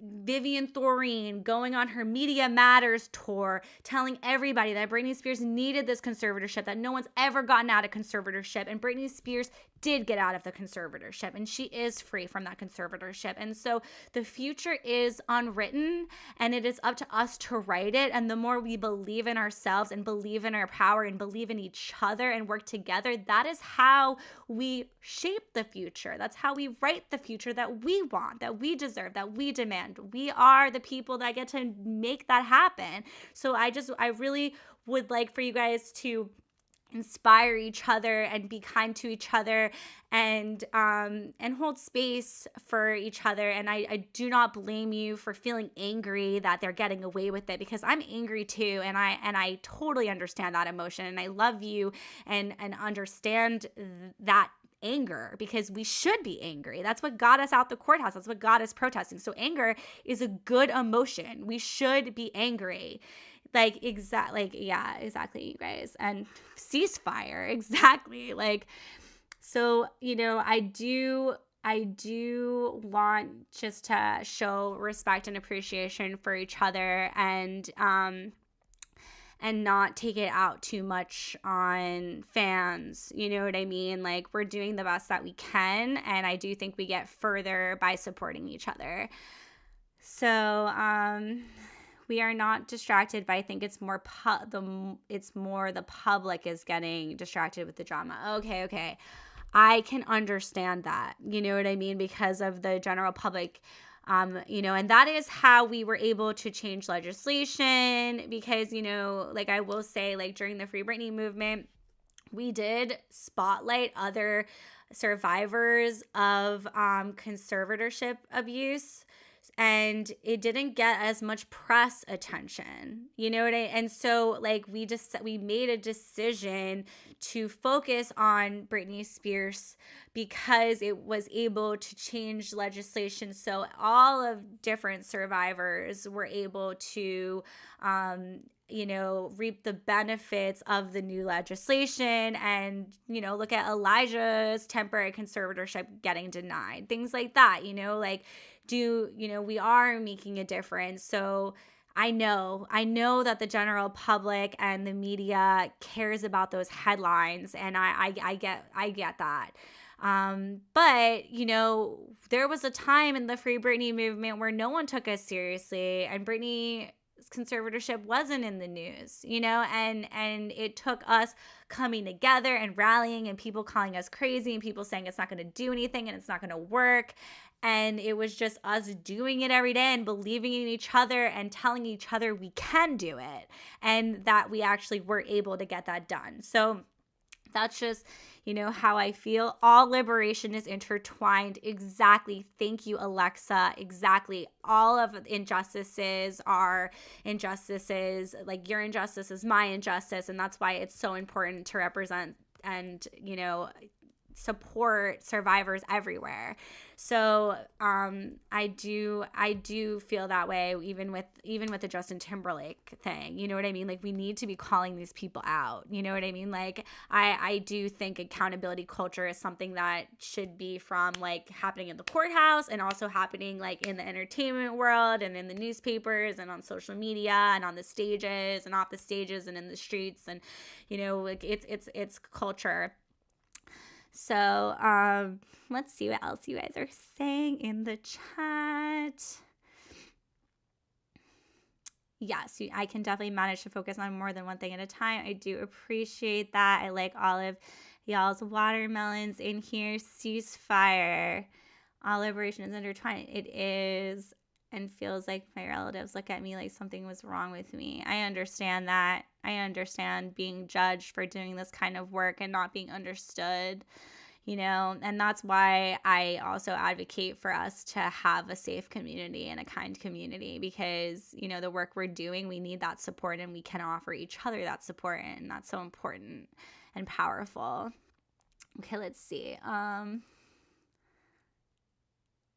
Vivian Thoreen going on her Media Matters tour, telling everybody that Britney Spears needed this conservatorship, that no one's ever gotten out of conservatorship. And Britney Spears did get out of the conservatorship, and she is free from that conservatorship. And so the future is unwritten, and it is up to us to write it. And the more we believe in ourselves and believe in our power and believe in each other and work together, that is how we shape the future. That's how we write the future that we want, that we deserve, that we demand. We are the people that get to make that happen. So I really would like for you guys to inspire each other and be kind to each other and hold space for each other. And I do not blame you for feeling angry that they're getting away with it, because I'm angry too, and I totally understand that emotion, and I love you and understand that anger, because we should be angry. That's what got us out the courthouse. That's what got us protesting. So anger is a good emotion. We should be angry. Exactly, you guys. And ceasefire, exactly. So, I do want just to show respect and appreciation for each other, and not take it out too much on fans. You know what I mean? We're doing the best that we can, and I do think we get further by supporting each other. So, we are not distracted, but I think it's more the public is getting distracted with the drama. Okay. I can understand that. You know what I mean? Because of the general public. And that is how we were able to change legislation, because, I will say, during the Free Britney movement, we did spotlight other survivors of conservatorship abuse. and it didn't get as much press attention. You know what I and so like we made a decision to focus on Britney Spears because it was able to change legislation so all of different survivors were able to reap the benefits of the new legislation and, look at Elijah's temporary conservatorship getting denied, things like that, like we are making a difference. So I know that the general public and the media cares about those headlines, and I get that. But there was a time in the Free Britney movement where no one took us seriously, and Britney's conservatorship wasn't in the news, and it took us coming together and rallying and people calling us crazy and people saying it's not going to do anything and it's not going to work. And it was just us doing it every day and believing in each other and telling each other we can do it and that we actually were able to get that done. So that's just, how I feel. All liberation is intertwined. Exactly. Thank you, Alexa. Exactly. All of injustices are injustices. Like your injustice is my injustice. And that's why it's so important to represent and, support survivors everywhere. So I do feel that way even with the Justin Timberlake thing. You know what I mean? Like we need to be calling these people out. You know what I mean? Like I do think accountability culture is something that should be from like happening in the courthouse and also happening like in the entertainment world and in the newspapers and on social media and on the stages and off the stages and in the streets, and like it's culture. So, let's see what else you guys are saying in the chat. Yes, I can definitely manage to focus on more than one thing at a time. I do appreciate that. I like all of y'all's watermelons in here. Ceasefire. All liberation is intertwined. It is, and feels like my relatives look at me like something was wrong with me. I understand that. I understand being judged for doing this kind of work and not being understood, and that's why I also advocate for us to have a safe community and a kind community because, the work we're doing, we need that support and we can offer each other that support, and that's so important and powerful. Okay, let's see.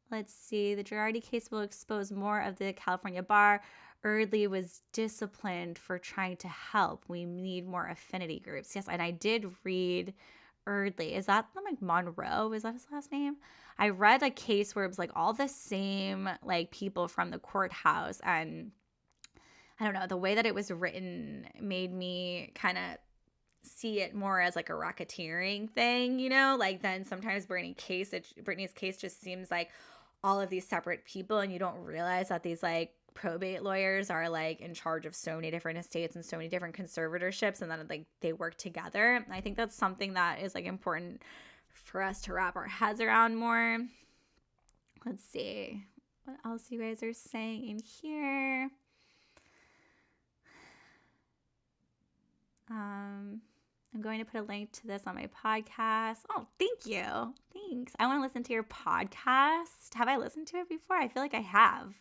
The Girardi case will expose more of the California bar. Eardley was disciplined for trying to help. We need more affinity groups. Yes, and I did read Eardley. Is that like Monroe? Is that his last name? I read a case where it was like all the same like people from the courthouse, and I don't know, the way that it was written made me kind of see it more as like a racketeering thing, like then sometimes Britney's case just seems like all of these separate people, and you don't realize that these like probate lawyers are like in charge of so many different estates and so many different conservatorships, and then like they work together. I think that's something that is like important for us to wrap our heads around more. Let's see what else you guys are saying in here. I'm going to put a link to this on my podcast. Oh, thank you. Thanks. I want to listen to your podcast. Have I listened to it before? I feel like I have.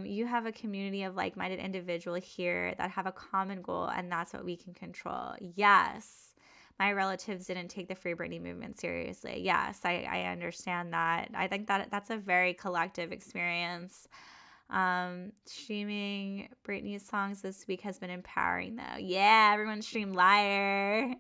You have a community of like-minded individuals here that have a common goal, and that's what we can control. Yes. My relatives didn't take the Free Britney movement seriously. Yes, I understand that. I think that that's a very collective experience. Streaming Britney's songs this week has been empowering though. Yeah, everyone stream Liar.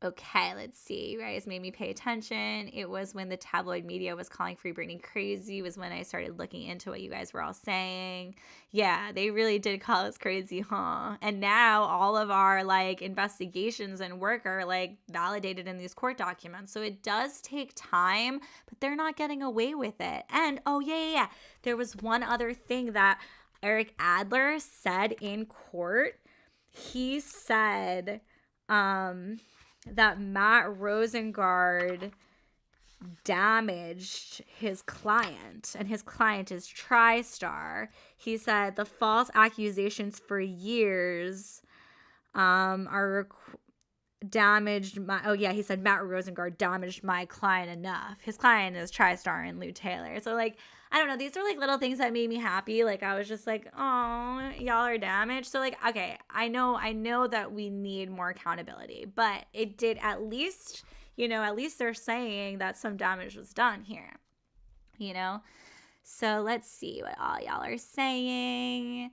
Okay, let's see. You guys made me pay attention. It was when the tabloid media was calling Free Britney crazy was when I started looking into what you guys were all saying. Yeah, they really did call us crazy, huh? And now all of our like investigations and work are like validated in these court documents. So it does take time, but they're not getting away with it. And oh yeah. There was one other thing that Eric Adler said in court. He said, that Matt Rosengard damaged his client, and his client is TriStar. He said the false accusations for years are he said Matt Rosengard damaged my client enough. His client is TriStar and Lou Taylor. So like, I don't know, these are like little things that made me happy. Like I was just like, oh, y'all are damaged. So like, okay, I know that we need more accountability, but it did at least, at least they're saying that some damage was done here, So let's see what all y'all are saying.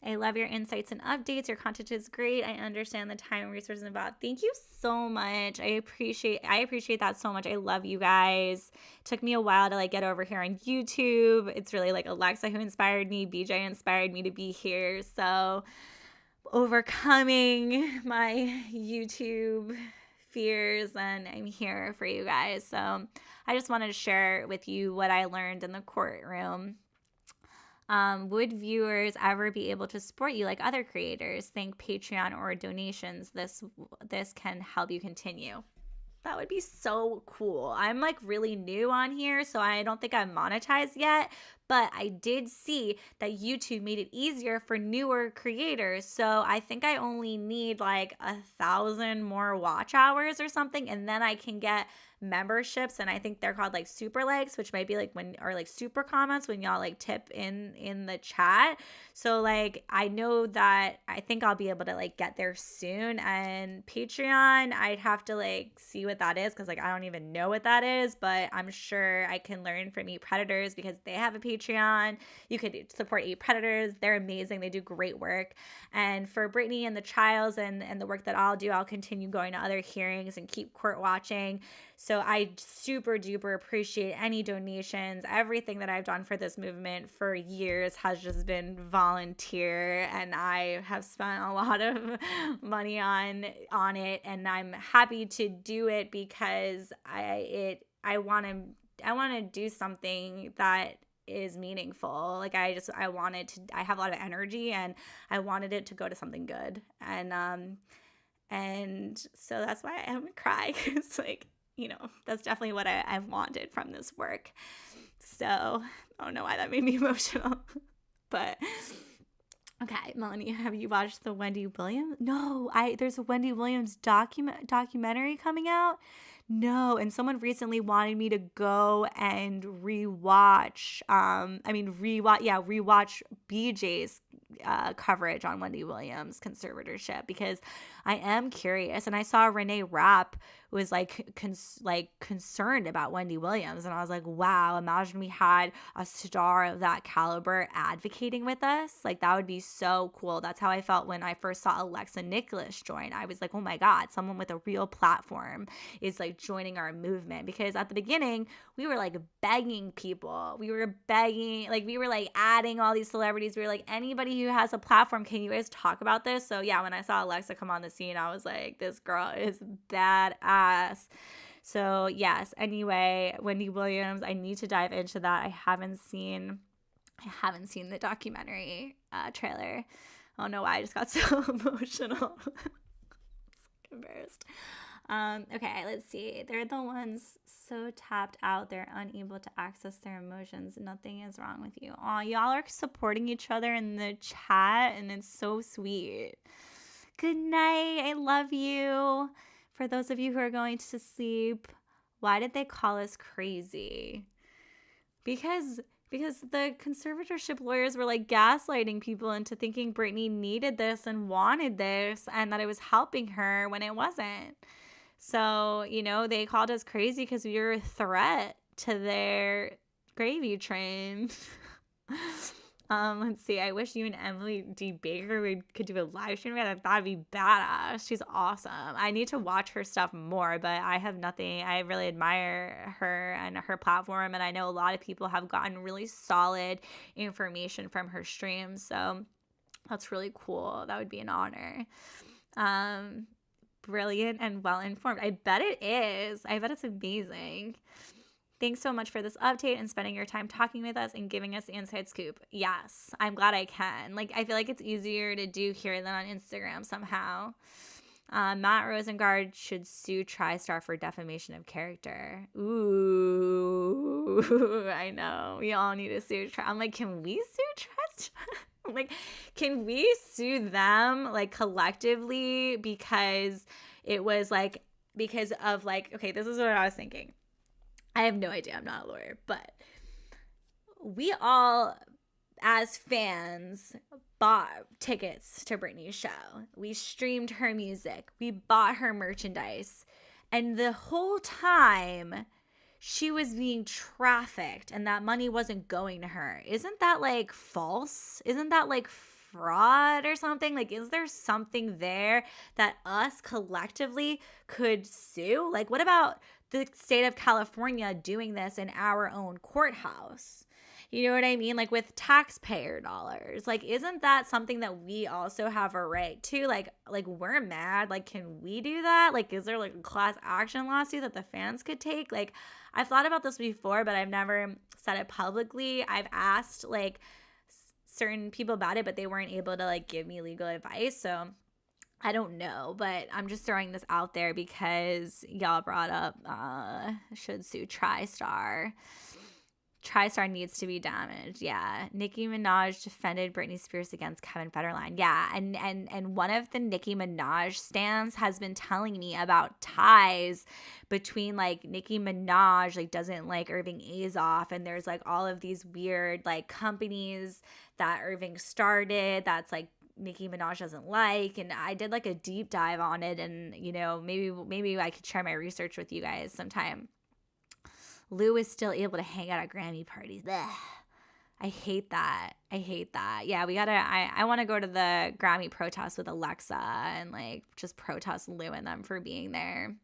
I love your insights and updates. Your content is great. I understand the time and resources involved. Thank you so much. I appreciate that so much. I love you guys. It took me a while to like get over here on YouTube. It's really like Alexa who inspired me. BJ inspired me to be here. So overcoming my YouTube fears, and I'm here for you guys. So I just wanted to share with you what I learned in the courtroom. Would viewers ever be able to support you like other creators? Think Patreon or donations. This can help you continue. That would be so cool. I'm like really new on here, so I don't think I'm monetized yet, but I did see that YouTube made it easier for newer creators. So I think I only need like 1,000 more watch hours or something, and then I can get memberships, and I think they're called like super likes, which might be like like super comments when y'all like tip in the chat. So like I know that I think I'll be able to like get there soon. And Patreon, I'd have to like see what that is, because like I don't even know what that is, but I'm sure I can learn from Eat Predators because they have a Patreon. You could support Eat Predators. They're amazing. They do great work. And for Britney and the trials and the work that I'll do, I'll continue going to other hearings and keep court watching. So I super duper appreciate any donations. Everything that I've done for this movement for years has just been volunteer, and I have spent a lot of money on it, and I'm happy to do it because I want to do something that is meaningful. Like I have a lot of energy, and I wanted it to go to something good. And so that's why I'm gonna cry, because like, that's definitely what I've wanted from this work. So I don't know why that made me emotional. But okay, Melanie, have you watched the Wendy Williams? No, there's a Wendy Williams documentary coming out. No, and someone recently wanted me to go and rewatch BJ's coverage on Wendy Williams' conservatorship, because I am curious. And I saw Renee Rapp was like concerned about Wendy Williams, and I was like, wow, imagine we had a star of that caliber advocating with us. Like that would be so cool. That's how I felt when I first saw Alexa Nicholas join. I was like, oh my God, someone with a real platform is like joining our movement. Because at the beginning we were like begging people, we were like adding all these celebrities. We were like, anybody who has a platform, can you guys talk about this? So yeah, when I saw Alexa come on the scene, I was like, this girl is badass. So yes, anyway, Wendy Williams, I need to dive into that. I haven't seen the documentary trailer. I don't know why I just got so emotional. Embarrassed. Okay, let's see. They're the ones so tapped out, they're unable to access their emotions. Nothing is wrong with you. Aw, y'all are supporting each other in the chat, and it's so sweet. Good night. I love you. For those of you who are going to sleep, why did they call us crazy? Because the conservatorship lawyers were like gaslighting people into thinking Britney needed this and wanted this, and that it was helping her when it wasn't. So, they called us crazy because we were a threat to their gravy train. Let's see. I wish you and Emily D. Baker could do a live stream together. That'd be badass. She's awesome. I need to watch her stuff more, but I have nothing. I really admire her and her platform, and I know a lot of people have gotten really solid information from her streams. So that's really cool. That would be an honor. Brilliant and well-informed. I bet it is. I bet it's amazing. Thanks so much for this update and spending your time talking with us and giving us the inside scoop. Yes, I'm glad I can. Like, I feel like it's easier to do here than on Instagram somehow. Matt Rosengard should sue TriStar for defamation of character. Ooh, I know. We all need to sue TriStar. I'm like, can we sue TriStar? Like, can we sue them like collectively? Because it was like because of like, okay, this is what I was thinking. I have no idea. I'm not a lawyer, but we all, as fans, bought tickets to Britney's show. We streamed her music. We bought her merchandise. And the whole time she was being trafficked and that money wasn't going to her. Isn't that like false? Isn't that like fraud or something? Like, is there something there that us collectively could sue? Like, what about the state of California doing this in our own courthouse? You know what I mean? Like with taxpayer dollars. Like, isn't that something that we also have a right to? Like we're mad. Like, can we do that? Like, is there like a class action lawsuit that the fans could take? Like, I've thought about this before, but I've never said it publicly. I've asked like certain people about it, but they weren't able to like give me legal advice. So I don't know, but I'm just throwing this out there because y'all brought up should sue TriStar. TriStar needs to be damaged. Yeah. Nicki Minaj defended Britney Spears against Kevin Federline. Yeah. And one of the Nicki Minaj stans has been telling me about ties between like Nicki Minaj like doesn't like Irving Azoff, and there's like all of these weird like companies that Irving started that's like Nicki Minaj doesn't like. And I did like a deep dive on it, and you know, maybe I could share my research with you guys sometime. Lou is still able to hang out at Grammy parties. Blech. I hate that. Yeah, we gotta, I want to go to the Grammy protest with Alexa and like just protest Lou and them for being there.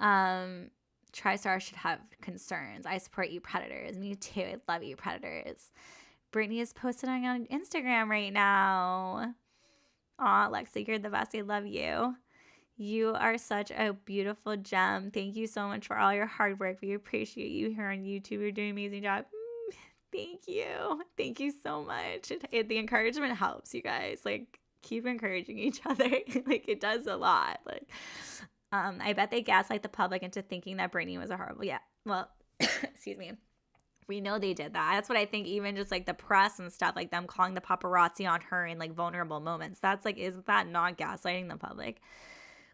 TriStar should have concerns. I support you predators. Me too. I love you predators. Britney is posting on Instagram right now. Aw, Alexa, you're the best. I love you. You are such a beautiful gem. Thank you so much for all your hard work. We appreciate you here on YouTube. You're doing an amazing job. Thank you. Thank you so much. The encouragement helps, you guys. Like, keep encouraging each other. Like, it does a lot. Like, I bet they gaslight the public into thinking that Britney was a horrible, yeah. Well, excuse me. We know they did that. That's what I think. Even just like the press and stuff, like them calling the paparazzi on her in like vulnerable moments. That's like, is that not gaslighting the public?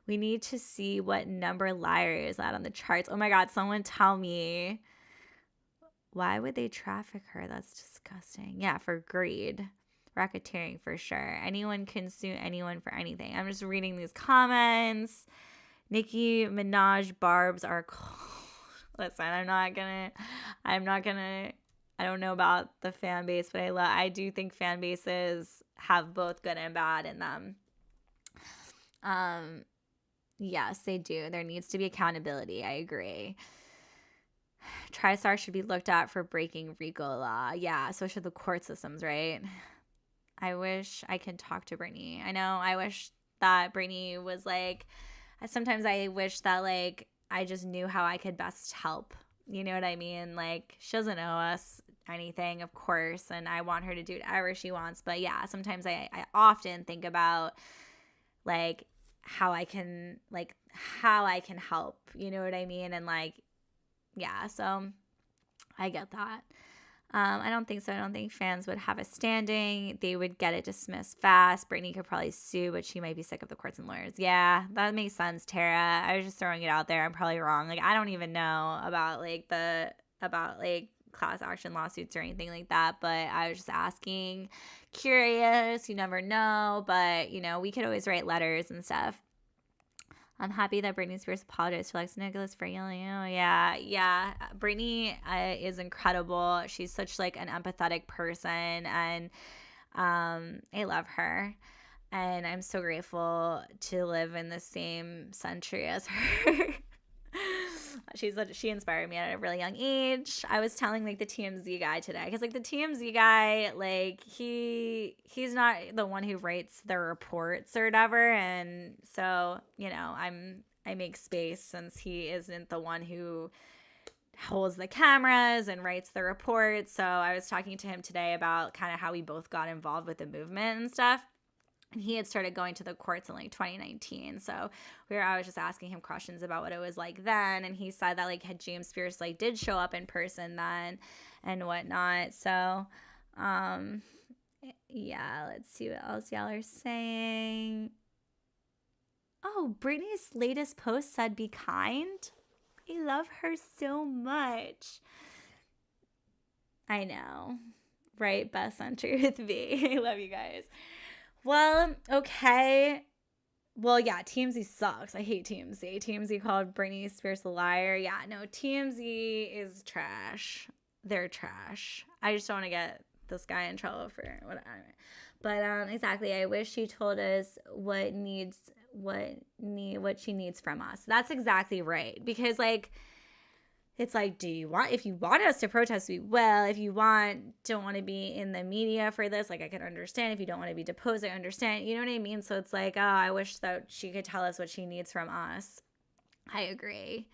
We need to see what number Liar is at on the charts. Oh my God, someone tell me. Why would they traffic her? That's disgusting. Yeah, for greed. Racketeering for sure. Anyone can sue anyone for anything. I'm just reading these comments. Nicki Minaj barbs are cold. Listen, I don't know about the fan base, but I do think fan bases have both good and bad in them. Yes, they do. There needs to be accountability. I agree. TriStar should be looked at for breaking RICO law. Yeah, so should the court systems, right? I wish I could talk to Britney. I know. I wish that Britney was like, sometimes I wish that like I just knew how I could best help. You know what I mean? Like, she doesn't owe us anything, of course, and I want her to do whatever she wants. But yeah, sometimes I often think about like how I can help. You know what I mean? And like, yeah, so I get that. I don't think so. I don't think fans would have a standing. They would get it dismissed fast. Britney could probably sue, but she might be sick of the courts and lawyers. Yeah, that makes sense, Tara. I was just throwing it out there. I'm probably wrong. Like, I don't even know about class action lawsuits or anything like that, but I was just asking, curious. You never know, but you know, we could always write letters and stuff. I'm happy that Britney Spears apologized to Alex Nicholas for yelling. Oh, yeah. Britney is incredible. She's such like an empathetic person, and I love her. And I'm so grateful to live in the same century as her. She inspired me at a really young age. I was telling like the TMZ guy today, because like the TMZ guy, like he's not the one who writes the reports or whatever, and so you know I make space since he isn't the one who holds the cameras and writes the reports. So I was talking to him today about kind of how we both got involved with the movement and stuff. And he had started going to the courts in like 2019. So I was just asking him questions about what it was like then. And he said that like had James Spears like did show up in person then and whatnot. So yeah, let's see what else y'all are saying. Oh, Britney's latest post said be kind. I love her so much. I know. Right, best center with me. I love you guys. Well, okay. Well, yeah, TMZ sucks. I hate TMZ. TMZ called Britney Spears a liar. Yeah, no, TMZ is trash. They're trash. I just don't want to get this guy in trouble for whatever. But exactly, I wish she told us what she needs from us. That's exactly right. Because like it's like, if you want us to protest, we will. If you don't want to be in the media for this, like I can understand. If you don't want to be deposed, I understand. You know what I mean? So it's like, oh, I wish that she could tell us what she needs from us. I agree.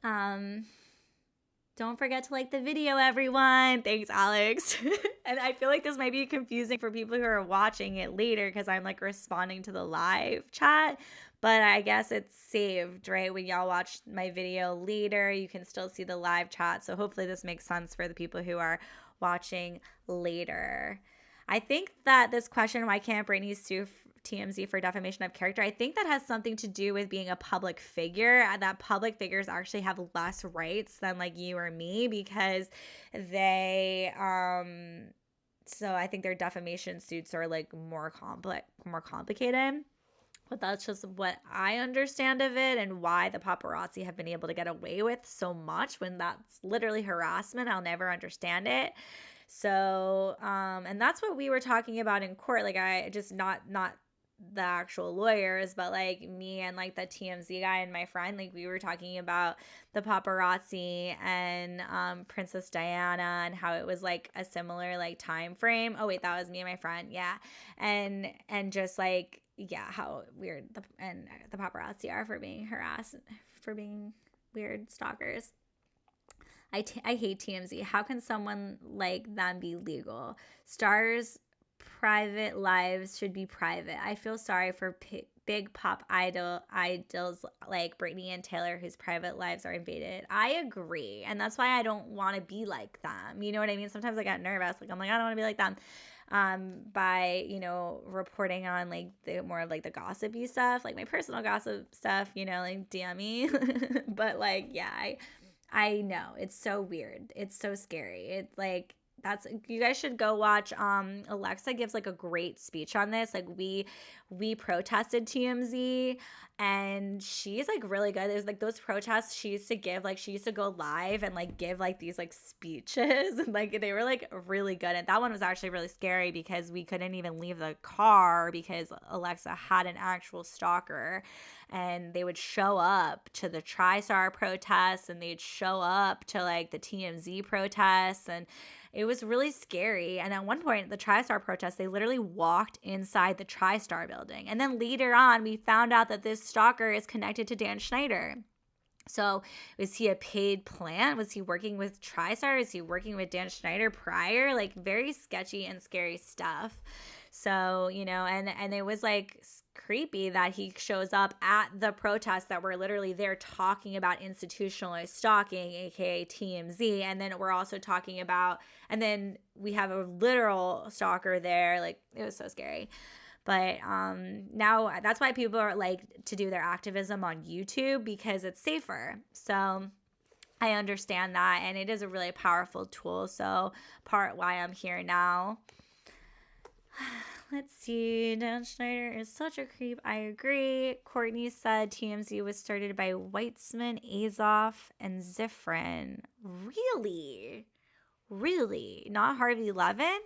Don't forget to like the video, everyone. Thanks, Alex. And I feel like this might be confusing for people who are watching it later because I'm like responding to the live chat. But I guess it's saved, right? When y'all watch my video later, you can still see the live chat. So hopefully this makes sense for the people who are watching later. I think that this question, why can't Britney sue TMZ for defamation of character, I think that has something to do with being a public figure, that public figures actually have less rights than like you or me because they so I think their defamation suits are like more complicated. But that's just what I understand of it and why the paparazzi have been able to get away with so much when that's literally harassment. I'll never understand it. So, and that's what we were talking about in court. Like I just not the actual lawyers, but like me and like the TMZ guy and my friend, like we were talking about the paparazzi and Princess Diana and how it was like a similar like time frame. Oh wait, that was me and my friend. Yeah. And just like, yeah, how weird the paparazzi are for being harassed, for being weird stalkers. I hate TMZ. How can someone like them be legal? Stars' private lives should be private. I feel sorry for big pop idols like Britney and Taylor whose private lives are invaded. I agree. And that's why I don't want to be like them. You know what I mean? Sometimes I get nervous. Like I'm like, I don't want to be like them. By, you know, reporting on like the more of like the gossipy stuff, like my personal gossip stuff, you know, like DM me. But like, yeah, I know it's so weird. It's so scary. It's like, you guys should go watch Alexa gives like a great speech on this. Like we protested TMZ and she's like really good. There's like those protests she used to give, like she used to go live and like give like these like speeches and like they were like really good. And that one was actually really scary because we couldn't even leave the car because Alexa had an actual stalker and they would show up to the TriStar protests and they'd show up to like the TMZ protests and it was really scary. And at one point, the TriStar protest, they literally walked inside the TriStar building. And then later on, we found out that this stalker is connected to Dan Schneider. So was he a paid plant? Was he working with TriStar? Is he working with Dan Schneider prior? Like very sketchy and scary stuff. So, you know, and it was like creepy that he shows up at the protests that were literally there talking about institutionalized stalking, aka TMZ, and then we're also talking about, and then we have a literal stalker there. Like it was so scary. But now that's why people are like to do their activism on YouTube because it's safer. So I understand that, and it is a really powerful tool. So part why I'm here now. Let's see. Dan Schneider is such a creep. I agree. Courtney said TMZ was started by Weitzman, Azoff, and Zifrin. Really? Really? Not Harvey Levin?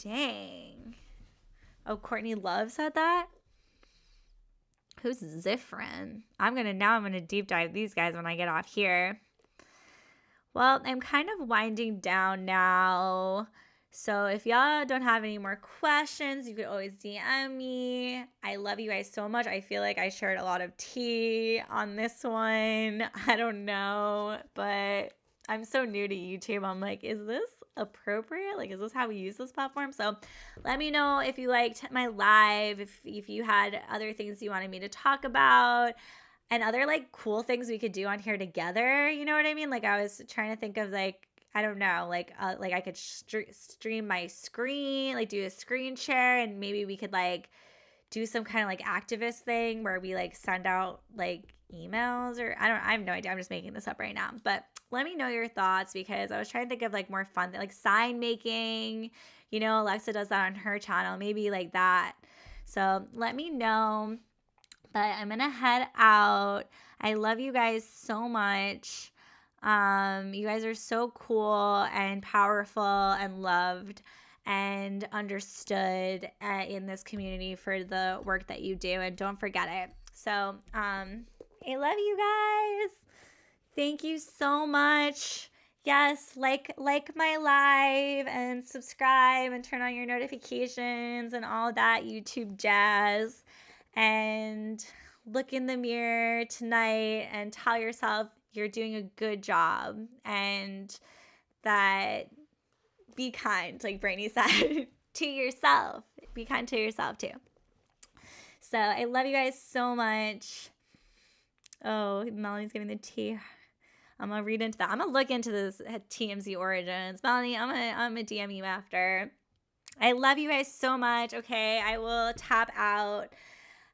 Dang. Oh, Courtney Love said that? Who's Zifrin? I'm gonna deep dive these guys when I get off here. Well, I'm kind of winding down now. So if y'all don't have any more questions, you could always DM me. I love you guys so much. I feel like I shared a lot of tea on this one. I don't know, but I'm so new to YouTube. I'm like, is this appropriate? Like, is this how we use this platform? So let me know if you liked my live, if you had other things you wanted me to talk about and other like cool things we could do on here together. You know what I mean? Like I was trying to think of like, I don't know, like I could stream my screen, like do a screen share and maybe we could like do some kind of like activist thing where we like send out like emails, or I have no idea. I'm just making this up right now. But let me know your thoughts, because I was trying to think of like more fun, like sign making. You know, Alexa does that on her channel, maybe like that. So let me know. But I'm going to head out. I love you guys so much. You guys are so cool and powerful and loved and understood in this community for the work that you do. And don't forget it. So I love you guys. Thank you so much. Yes, like my live and subscribe and turn on your notifications and all that YouTube jazz. And look in the mirror tonight and tell yourself you're doing a good job, and that be kind, like Britney said, to yourself. Be kind to yourself too. So I love you guys so much. Oh, Melanie's giving the tea. I'm gonna read into that. I'm gonna look into this TMZ origins. Melanie, I'm gonna DM you after. I love you guys so much. Okay, I will tap out.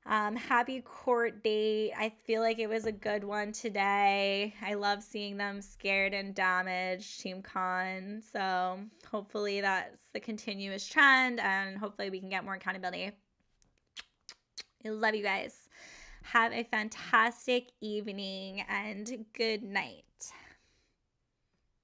Happy court date. I feel like it was a good one today. I love seeing them scared and damaged, Team Con. So hopefully that's the continuous trend, and hopefully we can get more accountability. I love you guys. Have a fantastic evening and good night.